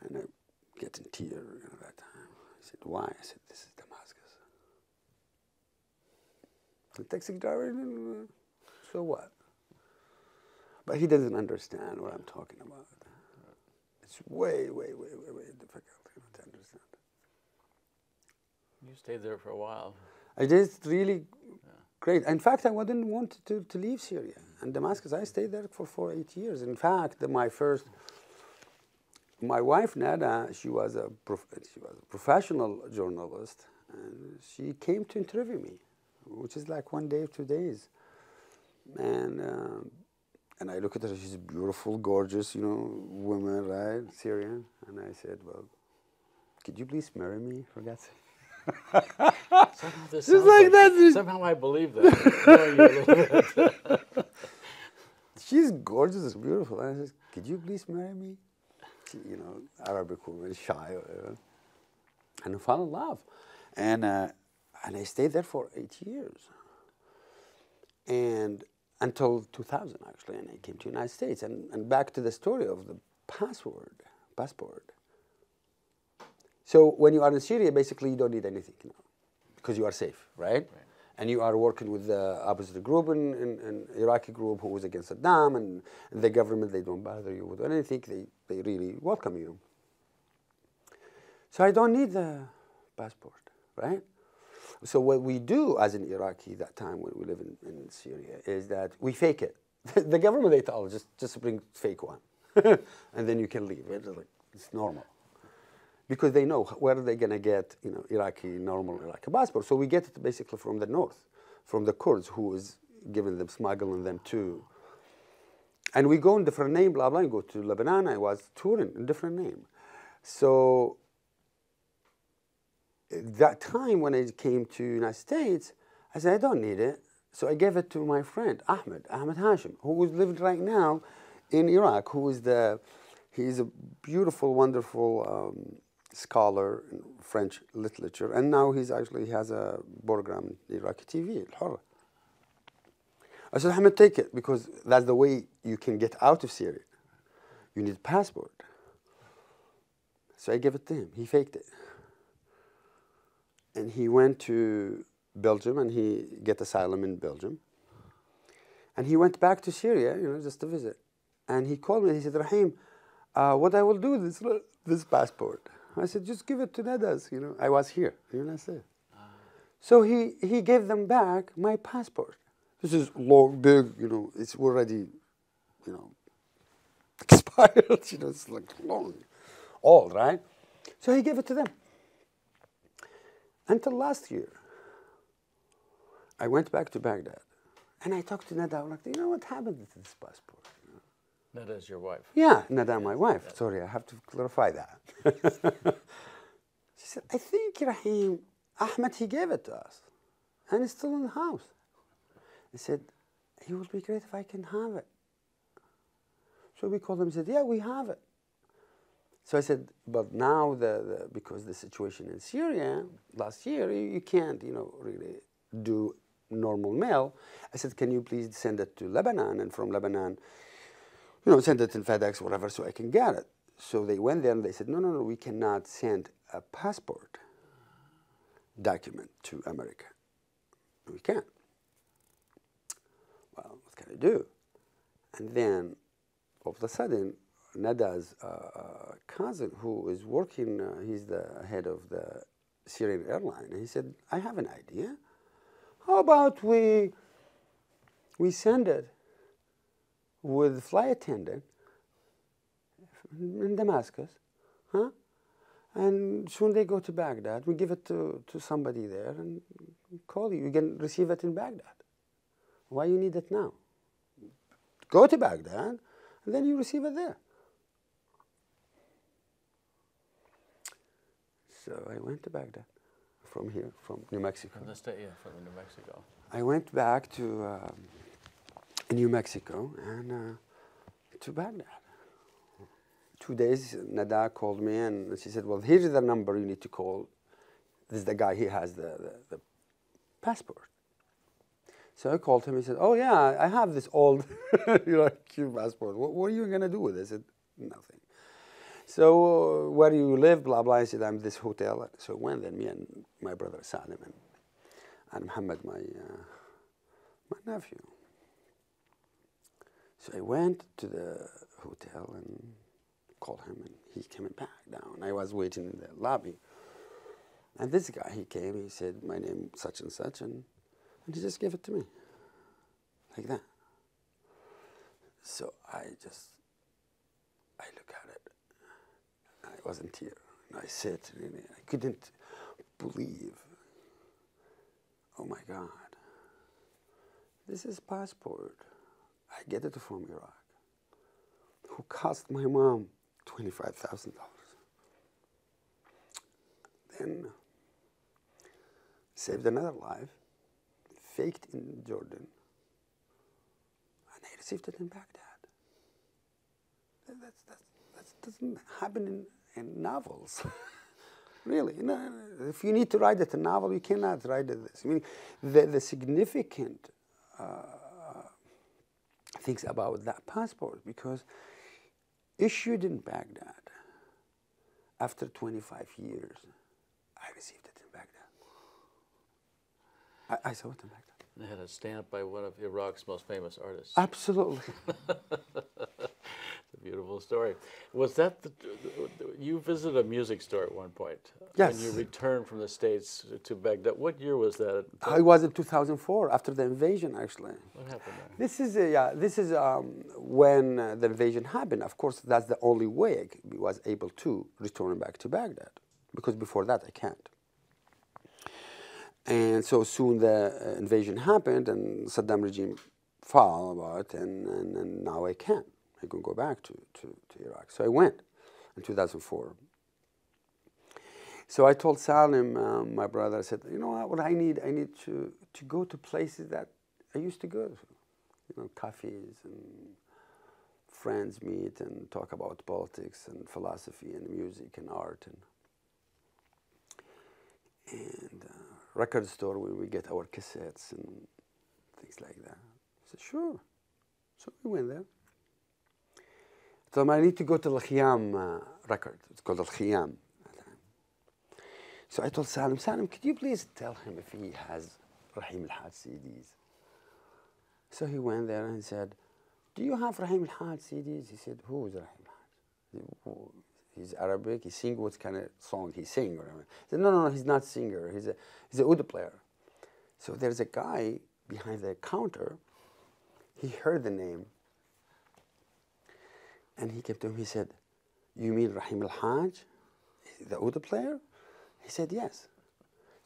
[SPEAKER 3] And I get in tears at that time. I said, why? I said, this is Damascus. The taxi driver, so what? But he doesn't understand what I'm talking about. It's way, way, way, way, way difficult to understand.
[SPEAKER 2] You stayed there for a while.
[SPEAKER 3] I did really great. In fact, I didn't want to leave Syria. And Damascus, I stayed there for 8 years. In fact, my wife, Nada, she was a professional journalist, and she came to interview me, which is like 1 day, 2 days. And I look at her, she's a beautiful, gorgeous, woman, right, Syrian. And I said, well, could you please marry me, for God's sake?
[SPEAKER 2] Just like that. Somehow I believe that.
[SPEAKER 3] She's gorgeous, beautiful. And I said, could you please marry me? She, Arabic woman, shy, and I fell in love. And I stayed there for 8 years. And until 2000, actually, and I came to the United States. And back to the story of the passport. So when you are in Syria, basically you don't need anything, because you are safe, right? And you are working with the opposite group, an Iraqi group who was against Saddam, and the government, they don't bother you with anything. They really welcome you. So I don't need the passport, right? So what we do as an Iraqi that time when we live in Syria is that we fake it. The government, they tell us, just bring fake one, and then you can leave. It's normal. Because they know where they're going to get, normal Iraqi passport. So we get it basically from the north, from the Kurds, who is giving them, smuggling them to. And we go in different name, blah, blah, and go to Lebanon. I was touring in different name. So that time when I came to the United States, I said, I don't need it. So I gave it to my friend, Ahmed Hashim, who is living right now in Iraq, he's a beautiful, wonderful scholar in French literature, and now he has a program in Iraqi TV, Al-Hurra. I said, Ahmed, take it, because that's the way you can get out of Syria. You need a passport. So I gave it to him. He faked it. And he went to Belgium, and he got asylum in Belgium. And he went back to Syria, just to visit. And he called me, he said, Rahim, what I will do with this passport? I said, just give it to Nadas, I was here in the United States. So he gave them back my passport. This is long, big, you know, it's already, you know, expired, you know, it's like long, old, right? So he gave it to them. Until last year, I went back to Baghdad, and I talked to Nada, like, you know what happened to this passport?
[SPEAKER 2] Nada's your wife.
[SPEAKER 3] Yeah, Nada, my wife. Sorry, I have to clarify that. She said, I think Rahim, Ahmed, he gave it to us, and it's still in the house. I said, it would be great if I can have it. So we called them and said, yeah, we have it. So I said, but now, because the situation in Syria, last year, you can't, you know, really do normal mail. I said, can you please send it to Lebanon, and from Lebanon, you know, send it in FedEx, whatever, so I can get it. So they went there and they said, no, no, no, we cannot send a passport document to America. We can't. Well, what can I do? And then, all of a sudden, Nada's cousin, who is working, he's the head of the Syrian airline, and he said, I have an idea. How about we send it with flight attendant in Damascus, huh? And soon they go to Baghdad. We give it to somebody there and call you. You can receive it in Baghdad. Why you need it now? Go to Baghdad, and then you receive it there. So I went to Baghdad from here, from New Mexico.
[SPEAKER 2] From the state, yeah, from New Mexico.
[SPEAKER 3] I went back to New Mexico and to Baghdad. 2 days, Nada called me and she said, well, here's the number you need to call. This is the guy, he has the passport. So I called him, he said, oh yeah, I have this old Iraqi passport. What are you going to do with it? I said, nothing. So where do you live, blah, blah. I said, I'm this hotel. So I went there, me and my brother Salim and Muhammad, my nephew. So I went to the hotel and called him, and he came back down. I was waiting in the lobby. And this guy, he came, he said, my name such and such, and he just gave it to me, like that. So I look at it. I wasn't here. And I sit, and I couldn't believe, oh my God, this is passport. I get it from Iraq, who cost my mom $25,000. Then saved another life, faked in Jordan, and I received it in Baghdad. That doesn't happen in novels. Really, no, if you need to write it a novel, you cannot write it this. I mean, the significant things about that passport, because issued in Baghdad, after 25 years, I received it in Baghdad. I saw it in Baghdad.
[SPEAKER 2] They had a stamp by one of Iraq's most famous artists.
[SPEAKER 3] Absolutely.
[SPEAKER 2] It's a beautiful story. Was that you visited a music store at one point?
[SPEAKER 3] Yes.
[SPEAKER 2] When you returned from the States to Baghdad. What year was that?
[SPEAKER 3] I was in 2004, after the invasion, actually.
[SPEAKER 2] What happened there?
[SPEAKER 3] This is when the invasion happened. Of course, that's the only way I was able to return back to Baghdad, because before that I can't. And so soon the invasion happened, and Saddam regime fell, and now I can't. I can go back to Iraq. So I went in 2004. So I told Salim, my brother, I said, you know what I need to go to places that I used to go to. You know, cafes and friends meet and talk about politics and philosophy and music and art and record store where we get our cassettes and things like that. I said, sure. So we went there. I told him I need to go to the Khiyam record. It's called Al-Khiyam. So I told Salim, could you please tell him if he has Rahim AlHaj CDs? So he went there and said, do you have Rahim AlHaj CDs? He said, who is Rahim AlHaj? He's Arabic, he sings what kind of song he sings. He said, no, he's not a singer, he's an oud player. So there's a guy behind the counter. He heard the name, and he came to him. He said, "You mean Rahim AlHaj, the oud player?" He said, "Yes."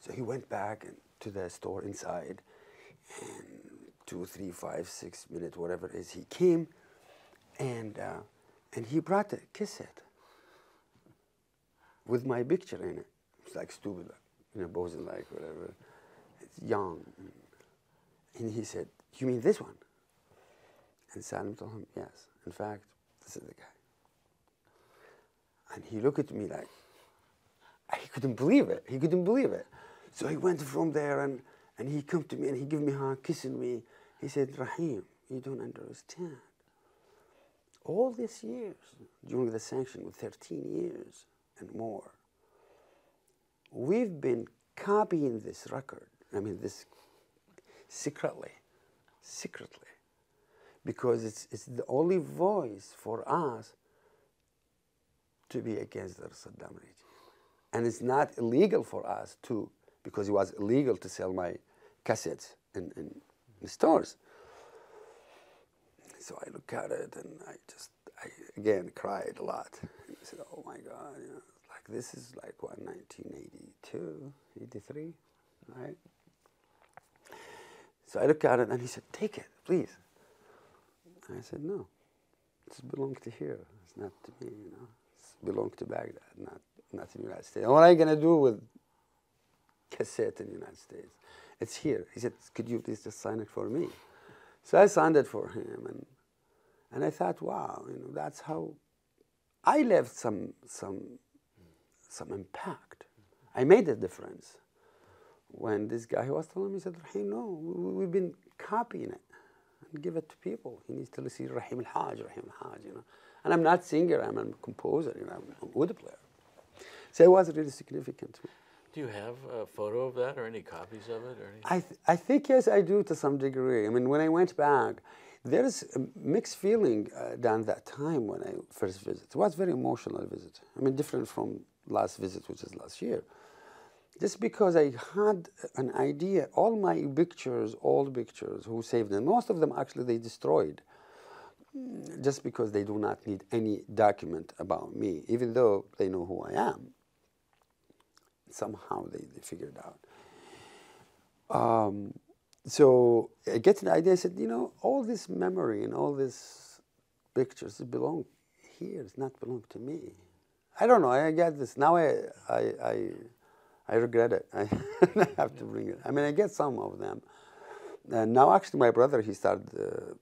[SPEAKER 3] So he went back to the store inside, and 2, 3, 5, 6 minutes, whatever it is, he came, and he brought a cassette with my picture in it. It's like stupid, posing like whatever. It's young. And he said, "You mean this one?" And Salim told him, "Yes. In fact, this is the guy." And he looked at me like, he couldn't believe it. He couldn't believe it. So he went from there, and he come to me, and he gave me a hug, kissing me. He said, "Rahim, you don't understand. All these years, during the sanction, with 13 years and more, we've been copying this record, this secretly, because it's the only voice for us to be against the Saddam regime. And it's not illegal for us to, because it was illegal to sell my cassettes in stores." So I look at it, and I again cried a lot. And I said, "Oh my God, like this is like what, 1982, 83, right?" So I look at it, and he said, "Take it, please." And I said, "No, it belongs to here. It's not to me, It belongs to Baghdad, not in the United States. And what am I gonna do with cassette in the United States? It's here." He said, "Could you please just sign it for me?" So I signed it for him, and I thought, wow, that's how I left some impact. I made a difference. When this guy was telling me, he said, "Rahim, no, we've been copying it and give it to people. He needs to see Rahim AlHaj, Rahim AlHaj, And I'm not a singer, I'm a composer, I'm an oud player. So it was really significant.
[SPEAKER 2] Do you have a photo of that or any copies of it? Or anything?
[SPEAKER 3] I think, yes, I do to some degree. When I went back, there's a mixed feeling down that time when I first visited. It was a very emotional visit. Different from last visit, which is last year. Just because I had an idea, all my pictures, old pictures, who saved them, most of them actually they destroyed, just because they do not need any document about me, even though they know who I am. Somehow they figured out. So I get the idea. I said, all this memory and all these pictures, it belong here. It's not belong to me. I don't know. I get this now. I regret it. I have to bring it. I get some of them, and now actually my brother, he started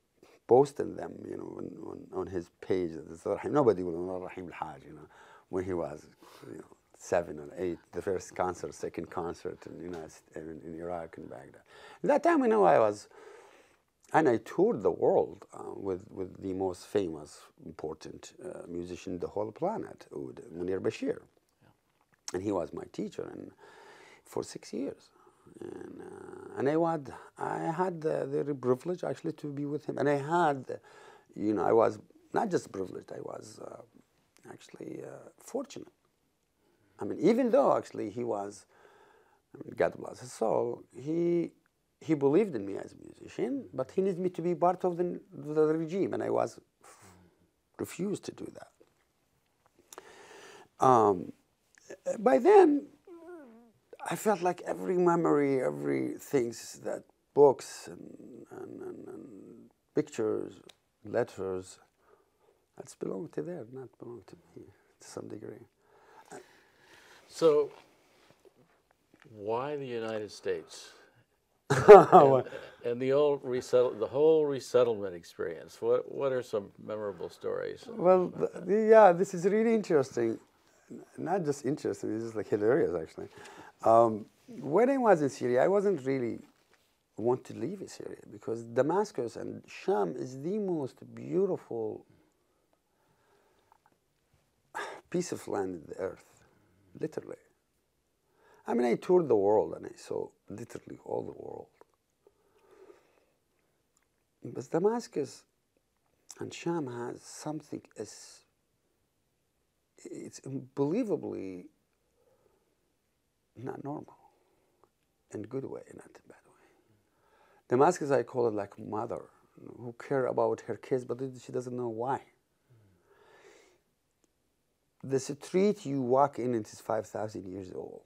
[SPEAKER 3] posting them, on his page. Nobody will know Rahim AlHaj, when he was, 7 or 8, the first concert, second concert in Iraq and Baghdad. At that time, I was, and I toured the world with the most famous, important musician in the whole planet, Munir Bashir. And he was my teacher for 6 years. And I had the privilege actually to be with him. And I had, I was not just privileged, I was actually fortunate. Even though actually he was, God bless his soul, he believed in me as a musician, but he needed me to be part of the regime, and I was refused to do that. By then, I felt like every memory, every things that books and pictures, letters, that's belong to there, not belong to me to some degree.
[SPEAKER 2] So, why the United States? And the whole resettlement experience. What are some memorable stories?
[SPEAKER 3] Well, yeah, this is really interesting. Not just interesting, it's just like hilarious, actually. When I was in Syria, I wasn't really want to leave Syria because Damascus and Sham is the most beautiful piece of land on the earth, literally. I toured the world and I saw literally all the world. But Damascus and Sham has something it's unbelievably not normal, in a good way, not in a bad way. Damascus, I call it like mother, who care about her kids, but she doesn't know why. The street you walk in, it is 5,000 years old.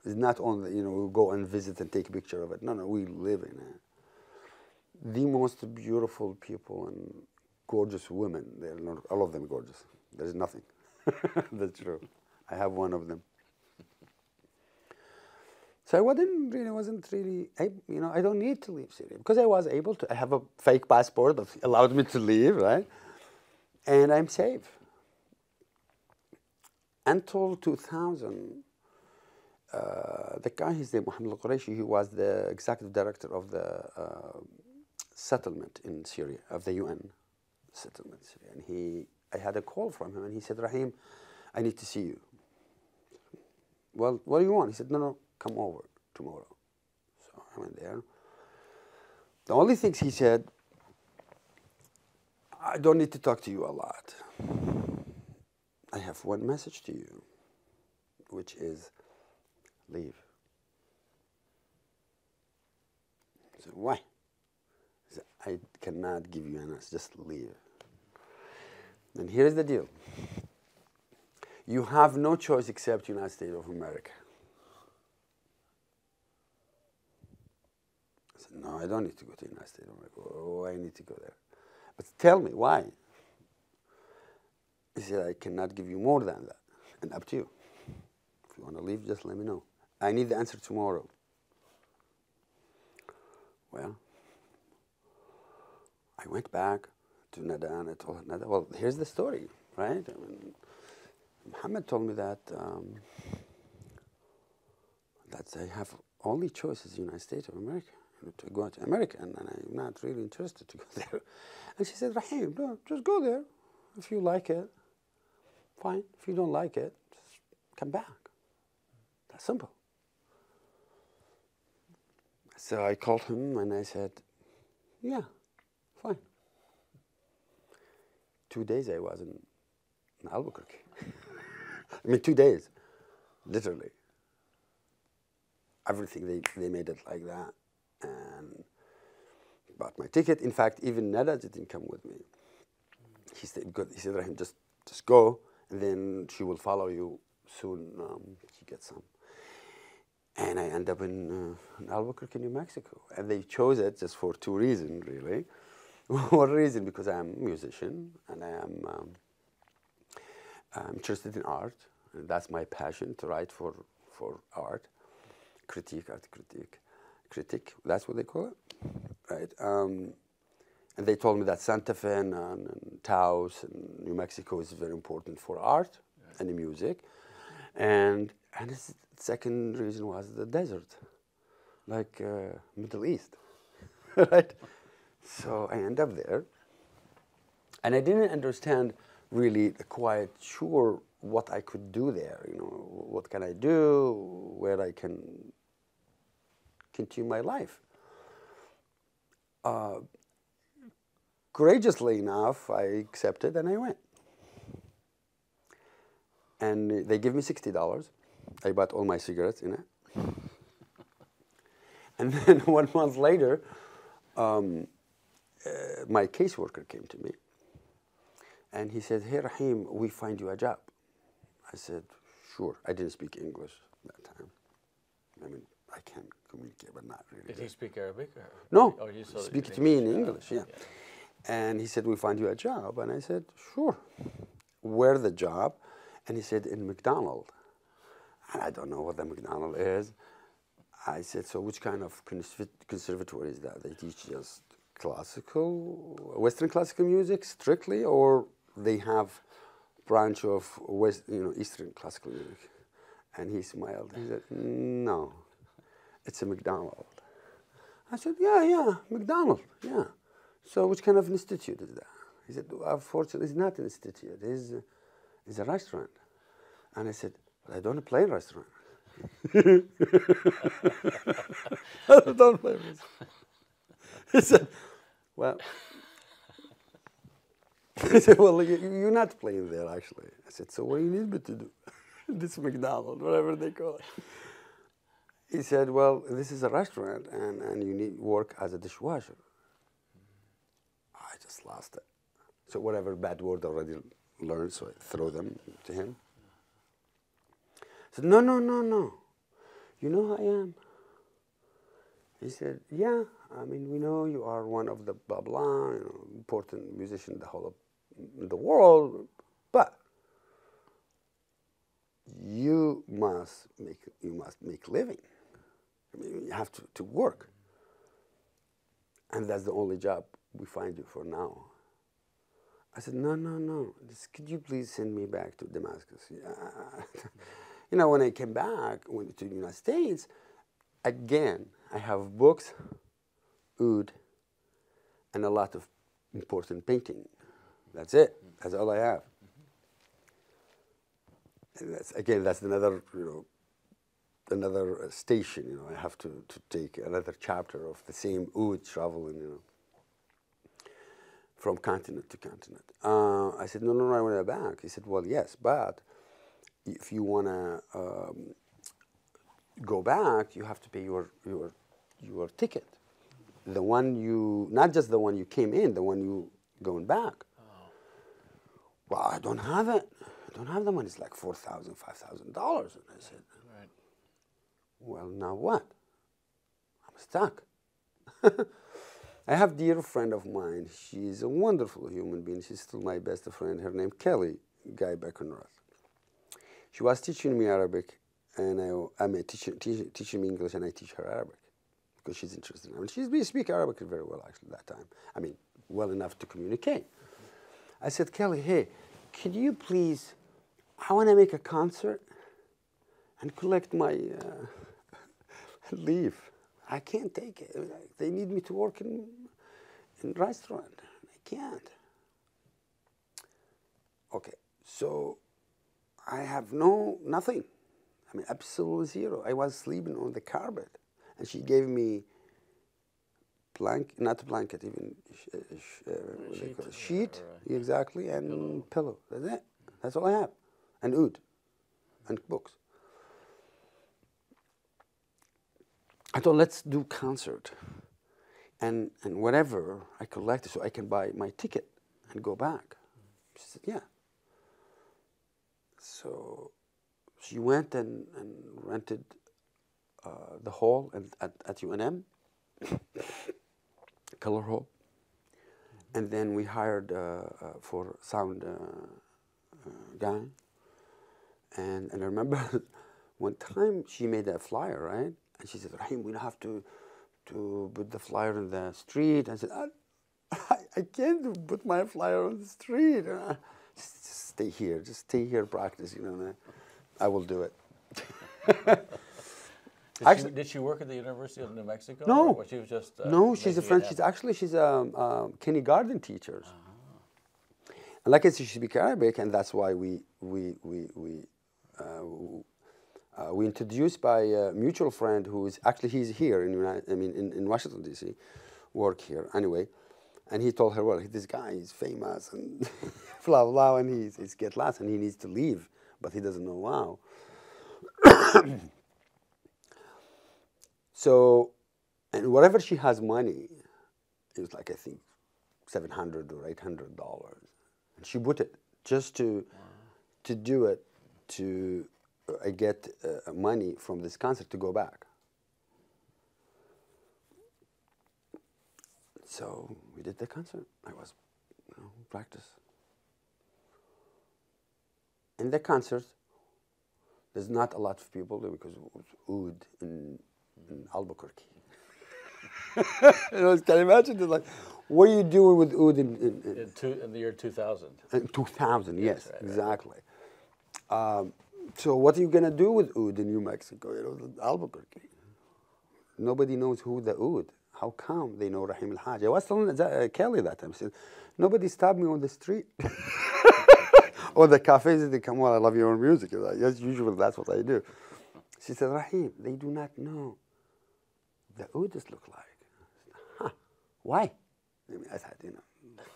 [SPEAKER 3] It's not only, we go and visit and take a picture of it. No, we live in it. The most beautiful people and gorgeous women. They're not all of them gorgeous. There's nothing. That's true. I have one of them. So I wasn't really, I don't need to leave Syria because I was able to. I have a fake passport that allowed me to leave, right? And I'm safe. Until 2000, the guy, his name Mohammed al-Quraishi, he was the executive director of the settlement in Syria, of the UN settlement in Syria. And I had a call from him, and he said, Rahim, I need to see you. Well, what do you want? He said, no, come over tomorrow. So I went there. The only things he said, I don't need to talk to you a lot. I have one message to you, which is leave. I said, why? He said, I cannot give you an answer, just leave. And here's the deal. You have no choice except United States of America. I said, no, I don't need to go to the United States of America. Oh, I need to go there. But tell me, why? He said, I cannot give you more than that. And up to you. If you want to leave, just let me know. I need the answer tomorrow. Well, I went back to Nada and I told her, Nada, well, here's the story, right? I mean, Muhammad told me that I have only choices in the United States of America, to go to America, and I'm not really interested to go there. And she said, Rahim, no, just go there. If you like it, fine. If you don't like it, just come back. That's simple. So I called him and I said, yeah, fine. 2 days I was in Albuquerque. I mean, 2 days, literally. Everything, they made it like that. And bought my ticket. In fact, even Nada didn't come with me. He said, Rahim, just go, and then she will follow you soon. She gets some. And I end up in Albuquerque, New Mexico. And they chose it just for two reasons, really. One reason, because I'm a musician, and I'm interested in art. And that's my passion, to write for art. Art critique, that's what they call it, right? And they told me that Santa Fe and Taos and New Mexico is very important for art and music. And the second reason was the desert, like Middle East, right? So I end up there, and I didn't understand really quite sure what I could do there. What can I do, where I can continue my life. Courageously enough, I accepted and I went. And they give me $60. I bought all my cigarettes in it. And then 1 month later, my caseworker came to me. And he said, hey, Rahim, we find you a job. I said, sure. I didn't speak English that time. I mean, I can communicate, but not really.
[SPEAKER 2] Did he speak Arabic? Or?
[SPEAKER 3] No,
[SPEAKER 2] oh, he
[SPEAKER 3] speak to me in English, yeah. And he said, we find you a job. And I said, sure. Where the job? And he said, in McDonald's. And I don't know what the McDonald's is. I said, so which kind of conservatory is that? They teach just classical, Western classical music strictly, or they have branch of Eastern classical music? And he smiled. He said, no, it's a McDonald's. I said, yeah, McDonald's, yeah. So which kind of institute is that? He said, unfortunately, it's not an institute. It's a restaurant. And I said, but I don't play in restaurant. I don't play in restaurant. He said, well, you're not playing there, actually. I said, so what do you need me to do? This McDonald's, whatever they call it. he said, well, this is a restaurant, and you need work as a dishwasher. I just lost it. So whatever bad word I already learned, so I throw them to him. I said, no, no, no, no. You know who I am? He said, yeah, I mean, we know you are one of the blah, blah, you know, important musician in the whole of the world, but you must make living. I mean, you have to work. And that's the only job we find you for now. I said, no, no, no. Could you please send me back to Damascus? You know, when I came back to the United States, again, I have books, oud, and a lot of important painting. That's it. That's all I have. And that's another, you know, another station. You know, I have to take another chapter of the same oud traveling, you know, from continent to continent. I said, no, no, no, I want it back. He said, well, yes, but if you want to go back, you have to pay your ticket. The one you, not just the one you came in, the one you going back. Oh. Well, I don't have it. I don't have the money. It's like $4,000, $5,000. And I said, right. Well, now what? I'm stuck. I have a dear friend of mine. She's a wonderful human being. She's still my best friend. Her name Kelly, guy back on Earth. She was teaching me Arabic, and I'm teaching me English, and I teach her Arabic because she's interested in it. We speak Arabic very well, actually, that time. I mean, well enough to communicate. I said, Kelly, hey, could you please, I want to make a concert and collect my leave. I can't take it. They need me to work in restaurant. I can't. Okay, so I have nothing. I mean, absolutely zero. I was sleeping on the carpet, and she gave me not a blanket, even sheet, exactly, and pillow. That's it. That's all I have, and oud, and books. I thought, let's do concert, and whatever I collected, so I can buy my ticket and go back. She said, yeah. So she went and rented the hall at UNM, color hall, and then we hired for sound guy. And I remember one time she made a flyer, right? And she said, Rahim, we have to put the flyer in the street. I said, I can't put my flyer on the street. Just stay here, practice, you know, and I will do it.
[SPEAKER 2] Did she work at the University of New Mexico?
[SPEAKER 3] No.
[SPEAKER 2] Or she was just,
[SPEAKER 3] no, she's a French. She's a kindergarten teacher. And like I said, she speaks Arabic, and that's why we introduced by a mutual friend who is actually he's here in Washington D.C. work here anyway, and he told her, well, this guy is famous and blah blah, and he's get lost and he needs to leave, but he doesn't know how. So, and whatever she has money, it was like I think $700 or $800, and she put it just to do it to. I get money from this concert to go back. So we did the concert. I was, practice. In the concert, there's not a lot of people there because it was oud in Albuquerque. Can you imagine? Like, what are you doing with oud
[SPEAKER 2] in the year 2000?
[SPEAKER 3] In 2000, yes,
[SPEAKER 2] right,
[SPEAKER 3] exactly. Right. So what are you gonna do with oud in New Mexico? Albuquerque. Nobody knows who the oud. How come they know Rahim AlHaj? I was telling Kelly that time. I said, nobody stopped me on the street. Or the cafes, they come, well, I love your music. Yes, usually that's what I do. She said, Rahim, they do not know the ouds look like. Huh, why? I said,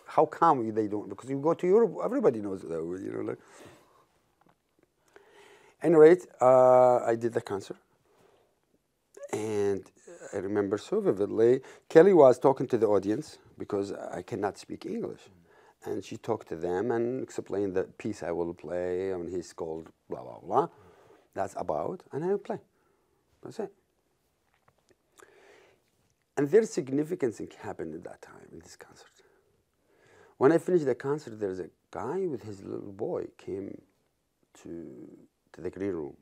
[SPEAKER 3] how come they don't? Because you go to Europe, everybody knows the oud, like. Anyway, I did the concert, I remember so vividly. Kelly was talking to the audience because I cannot speak English. And she talked to them and explained the piece I will play. I mean, he's called blah, blah, blah. That's about, and I will play. That's it. And there's significance happened at that time in this concert. When I finished the concert, there's a guy with his little boy came to the green room,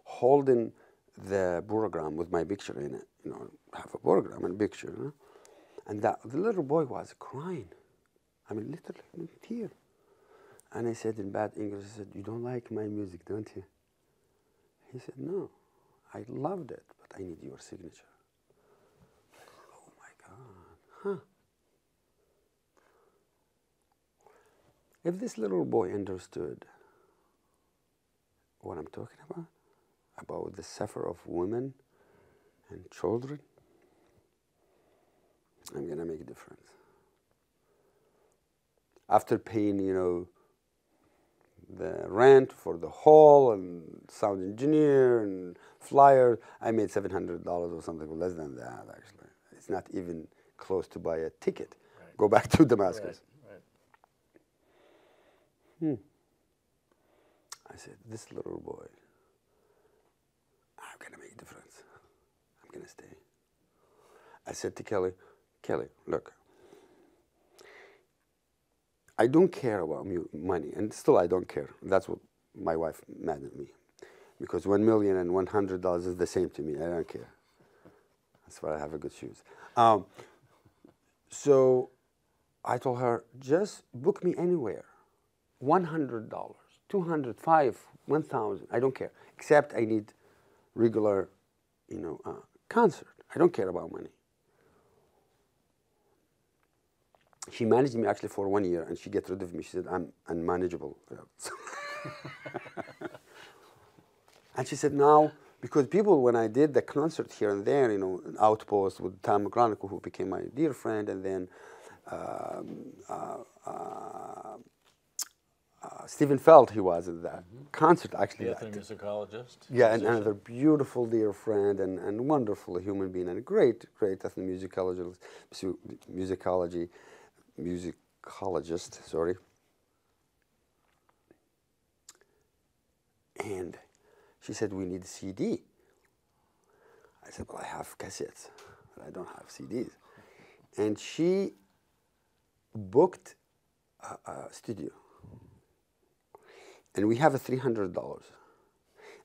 [SPEAKER 3] holding the program with my picture in it. You know, have a program and a picture. You know? And the little boy was crying. I mean, literally in tears. And I said in bad English, I said, "You don't like my music, don't you?" He said, "No, I loved it, but I need your signature." Oh my God, huh? If this little boy understood what I'm talking about the suffer of women and children, I'm gonna make a difference. After paying, you know, the rent for the hall and sound engineer and flyer, I made $700 or something, less than that actually. It's not even close to buy a ticket. Right. Go back to Damascus. Right. I said, this little boy, I'm gonna make a difference. I'm gonna stay. I said to Kelly, look, I don't care about money, and still I don't care. That's what my wife mad at me, because $1 million and $100 is the same to me. I don't care. That's why I have a good shoes. So I told her, just book me anywhere, $100, $200, $500, $1,000. I don't care, except I need regular, you know, concert. I don't care about money. She managed me actually for 1 year, and she got rid of me. She said, I'm unmanageable. And she said, now, because people, when I did the concert here and there, you know, Outpost with Tom McGronicle, who became my dear friend, and then Stephen Feld, he was at that concert, actually.
[SPEAKER 2] The ethnomusicologist.
[SPEAKER 3] Yeah, and another beautiful dear friend and wonderful human being, and a great ethnomusicologist, musicologist, sorry. And she said, we need a CD. I said, well, I have cassettes, but I don't have CDs. And she booked a studio. And we have a $300.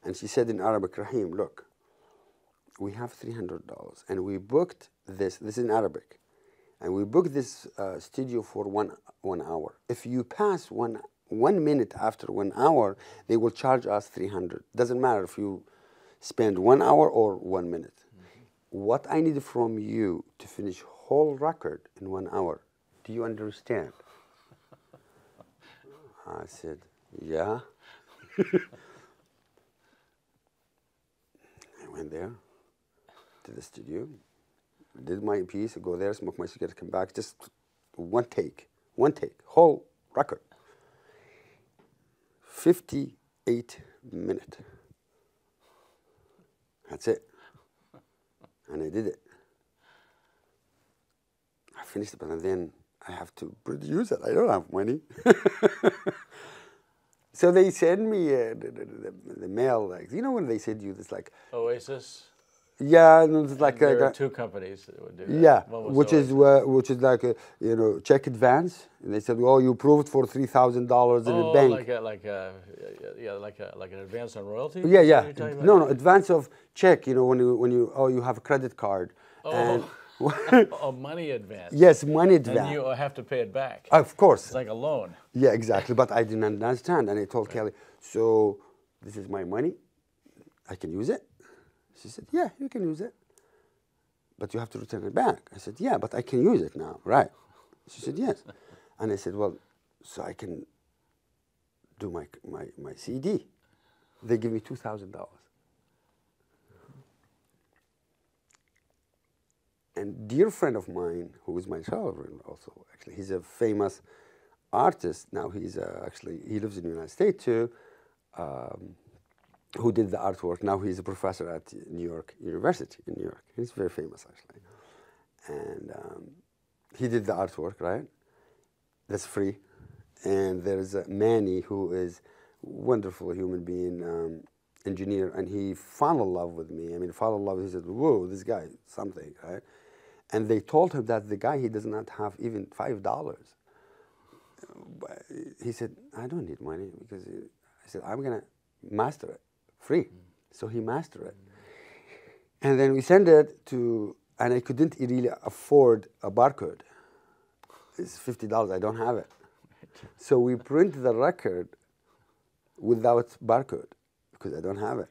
[SPEAKER 3] And she said in Arabic, Rahim, look, we have $300. And we booked this is in Arabic. And we booked this studio for one hour. If you pass one minute after 1 hour, they will charge us $300. Doesn't matter if you spend 1 hour or 1 minute. What I need from you to finish whole record in 1 hour, do you understand? I said, yeah. I went there to the studio, did my piece, go there, smoke my cigarette, come back, just one take, whole record. 58 minutes. That's it. And I did it. I finished it, but then I have to produce it. I don't have money. So they send me the mail, like, you know when they send you this, like...
[SPEAKER 2] Oasis?
[SPEAKER 3] Yeah, and it's like...
[SPEAKER 2] There are two companies that would do that.
[SPEAKER 3] Yeah, which is like, you know, check advance. And they said, oh, you approved for $3,000 in a bank.
[SPEAKER 2] Like an advance on royalty?
[SPEAKER 3] Yeah. No, advance of check, you know, when you have a credit card.
[SPEAKER 2] Oh.
[SPEAKER 3] And
[SPEAKER 2] a money advance.
[SPEAKER 3] Yes, money advance.
[SPEAKER 2] And you have to pay it back.
[SPEAKER 3] Of course.
[SPEAKER 2] It's like a loan.
[SPEAKER 3] Yeah, exactly. But I didn't understand. And I told Kelly, so this is my money. I can use it? She said, yeah, you can use it. But you have to return it back. I said, yeah, but I can use it now, right? She said, yes. And I said, well, so I can do my CD. They give me $2,000. And dear friend of mine, who is my childhood also, actually, he's a famous artist. Now he's actually, he lives in the United States too. who did the artwork. Now he's a professor at New York University in New York. He's very famous, actually. And he did the artwork, right? That's free. And there's Manny, who is a wonderful human being, engineer, and he fell in love with me. I mean, fell in love. He said, "Whoa, this guy, something," right? And they told him that the guy, he does not have even $5. He said, "I don't need money," because I said, "I'm gonna master it, free." So he mastered it. And then we sent it to, and I couldn't really afford a barcode. It's $50, I don't have it. So we print the record without barcode because I don't have it.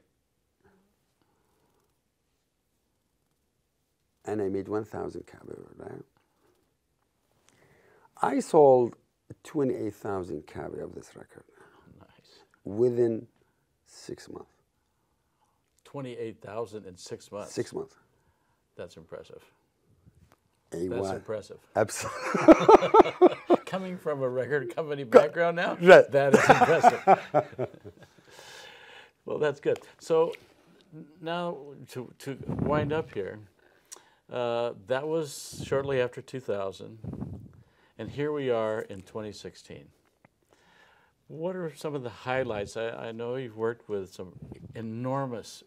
[SPEAKER 3] And I made 1,000 copies, right? I sold 28,000 copies of this record.
[SPEAKER 2] Nice.
[SPEAKER 3] Within 6 months.
[SPEAKER 2] 28,000 in 6 months.
[SPEAKER 3] 6 months.
[SPEAKER 2] That's impressive.
[SPEAKER 3] That's
[SPEAKER 2] impressive.
[SPEAKER 3] Absolutely.
[SPEAKER 2] Coming from a record company background now,
[SPEAKER 3] Right.
[SPEAKER 2] that is impressive. Well, that's good. So now to wind up here, that was shortly after 2000, and here we are in 2016. What are some of the highlights? I know you've worked with some enormous,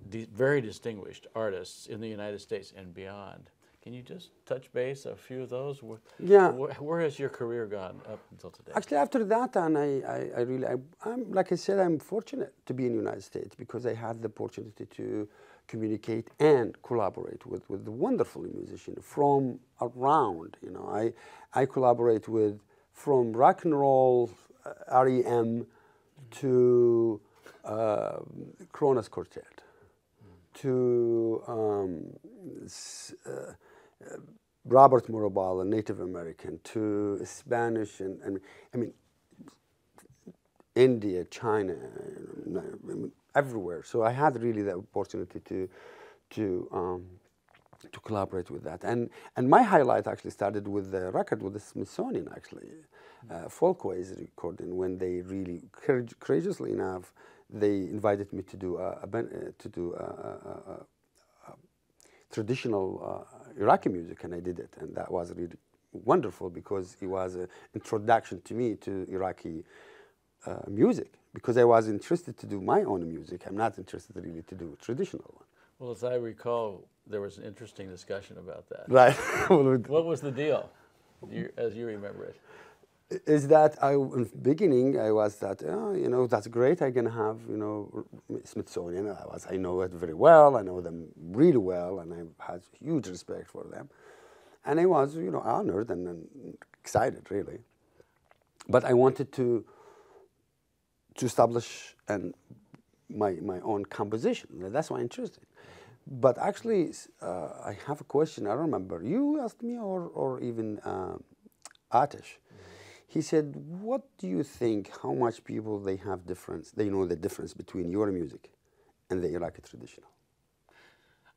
[SPEAKER 2] very distinguished artists in the United States and beyond. Can you just touch base a few of those?
[SPEAKER 3] Yeah.
[SPEAKER 2] Where has your career gone up until today?
[SPEAKER 3] Actually, after that, and I'm like I said, I'm fortunate to be in the United States because I had the opportunity to communicate and collaborate with wonderful musicians from around. You know, I collaborate with from rock and roll, REM, to Kronos Quartet, to Robert Murabal, a Native American, to Spanish, and I mean, India, China, everywhere. So I had really the opportunity to collaborate with that. And my highlight actually started with the record with the Smithsonian, actually, Folkways Recording, when they really courageously enough, they invited me to do a traditional Iraqi music, and I did it, and that was really wonderful because it was an introduction to me to Iraqi music, because I was interested to do my own music. I'm not interested really to do traditional one.
[SPEAKER 2] Well, as I recall, there was an interesting discussion about that.
[SPEAKER 3] Right.
[SPEAKER 2] What was the deal, as you remember it?
[SPEAKER 3] Is that in the beginning I was that, oh, you know, that's great. I can have, you know, Smithsonian. I know it very well. I know them really well, and I had huge respect for them. And I was, you know, honored and excited, really. But I wanted to establish my own composition. That's why I'm interested. But actually, I have a question. I don't remember. You asked me, or even Atish. He said, "What do you think? How much people they have difference? They know the difference between your music and the Iraqi traditional?"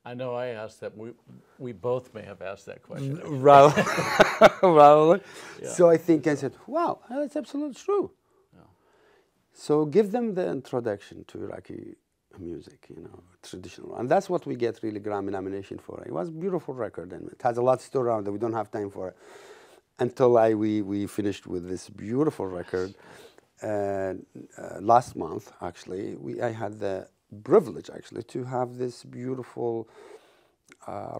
[SPEAKER 2] I know I asked that. We both may have asked that question.
[SPEAKER 3] Probably.
[SPEAKER 2] Yeah.
[SPEAKER 3] So I think I said, "Wow, that's absolutely true."
[SPEAKER 2] Yeah.
[SPEAKER 3] So give them the introduction to Iraqi music, you know, traditional, and that's what we get really Grammy nomination for. It was a beautiful record, and it has a lot of story around that we don't have time for it. Until we finished with this beautiful record. Last month, actually, I had the privilege, actually, to have this beautiful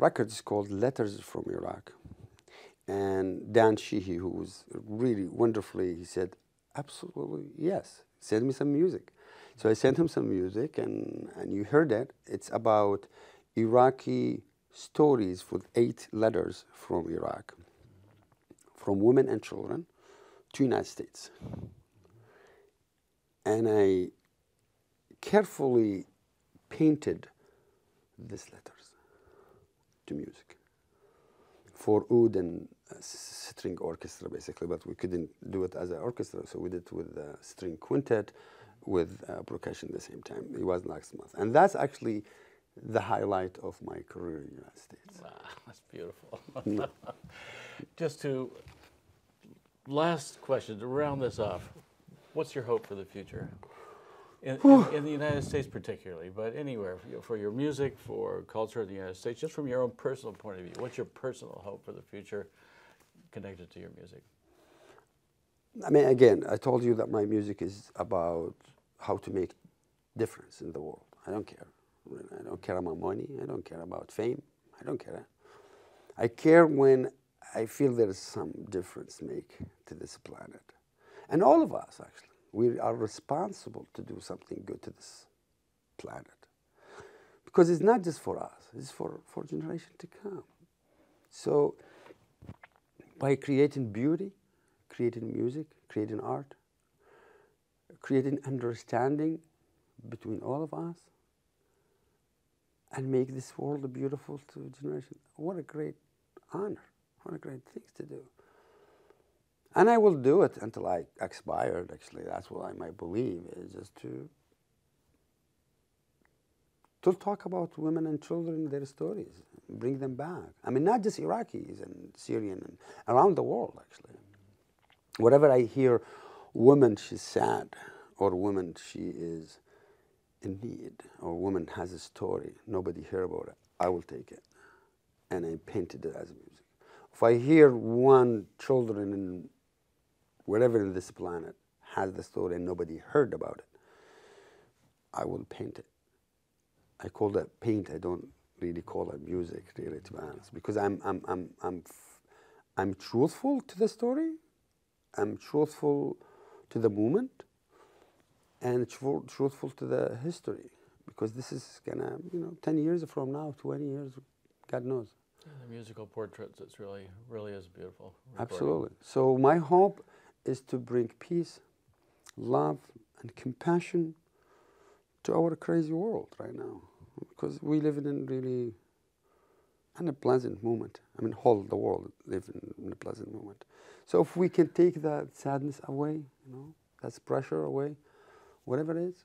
[SPEAKER 3] record. It's called Letters from Iraq. And Dan Sheehy, who was really wonderfully, he said, "Absolutely, yes, send me some music." So I sent him some music, and you heard it. It's about Iraqi stories with 8 letters from Iraq, from women and children to United States. And I carefully painted these letters to music for oud and string orchestra, basically, but we couldn't do it as an orchestra, so we did it with a string quintet with percussion at the same time. It was next month. And that's actually the highlight of my career in the United States.
[SPEAKER 2] Wow, that's beautiful. Just to, last question, to round this off, what's your hope for the future in the United States particularly, but anywhere, for your music, for culture in the United States, just from your own personal point of view, what's your personal hope for the future connected to your music?
[SPEAKER 3] I mean, again, I told you that my music is about how to make difference in the world. I don't care. I don't care about money. I don't care about fame. I don't care. I care when I feel there is some difference make to this planet. And all of us, actually, we are responsible to do something good to this planet. Because it's not just for us, it's for generations to come. So by creating beauty, creating music, creating art, creating understanding between all of us, and make this world beautiful to generation. What a great honor, what a great thing to do. And I will do it until I expired, actually. That's what I might believe, is just to talk about women and children, their stories, bring them back. I mean, not just Iraqis and Syrian, and around the world, actually. Wherever I hear woman, she's sad, or woman, she is in need, or woman has a story, nobody hear about it, I will take it. And I painted it as music. If I hear one children in wherever in this planet has the story and nobody heard about it, I will paint it. I call that paint. I don't really call it music, really, to be honest, because I'm truthful to the story. I'm truthful to the moment, and truthful to the history, because this is gonna, 10 years from now, 20 years, God knows.
[SPEAKER 2] Yeah, the musical portraits, it's really is beautiful.
[SPEAKER 3] Absolutely. So my hope is to bring peace, love, and compassion to our crazy world right now, because we live in really unpleasant moment. I mean, whole the world live in a pleasant moment. So if we can take that sadness away, that's pressure away, whatever it is.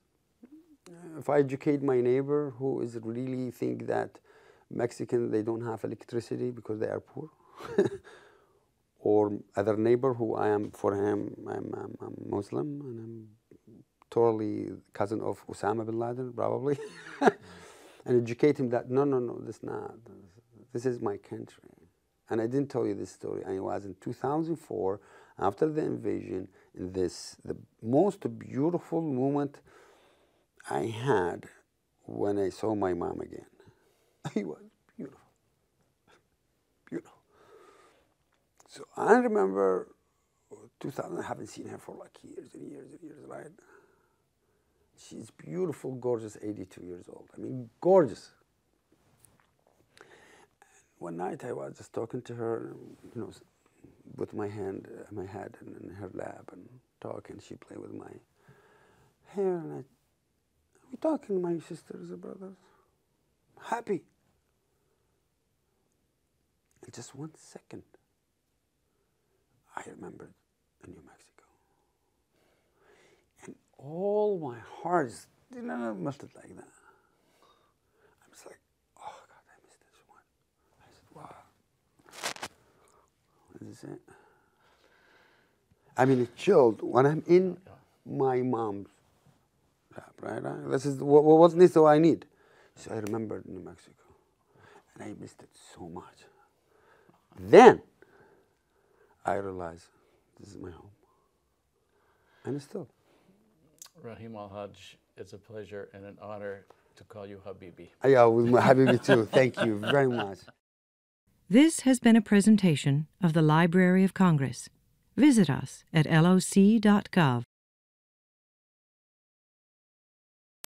[SPEAKER 3] If I educate my neighbor who is really think that Mexican, they don't have electricity because they are poor, or other neighbor who I am, for him, I'm Muslim, and I'm totally cousin of Osama bin Laden, probably, and educate him that, no, this not. This is my country. And I didn't tell you this story. I was in 2004, after the invasion, in the most beautiful moment I had when I saw my mom again. It was beautiful, beautiful. So I remember 2000, I haven't seen her for like years and years and years, right? She's beautiful, gorgeous, 82 years old. I mean, gorgeous. One night I was just talking to her, with my hand, my head in her lap and talking. She played with my hair, and we talking, my sisters and brothers, happy. And just 1 second, I remembered in New Mexico. And all my heart melted like that. I was like, oh God, I missed this one. I said, wow. This is it. I mean, it chilled when I'm in my mom's lap, right? This is what needs what I need. So I remembered New Mexico, and I missed it so much. Then I realized this is my home, and it's still.
[SPEAKER 2] Rahim AlHaj, it's a pleasure and an honor to call you Habibi.
[SPEAKER 3] Yeah, with my Habibi too. Thank you very much.
[SPEAKER 1] This has been a presentation of the Library of Congress. Visit us at loc.gov.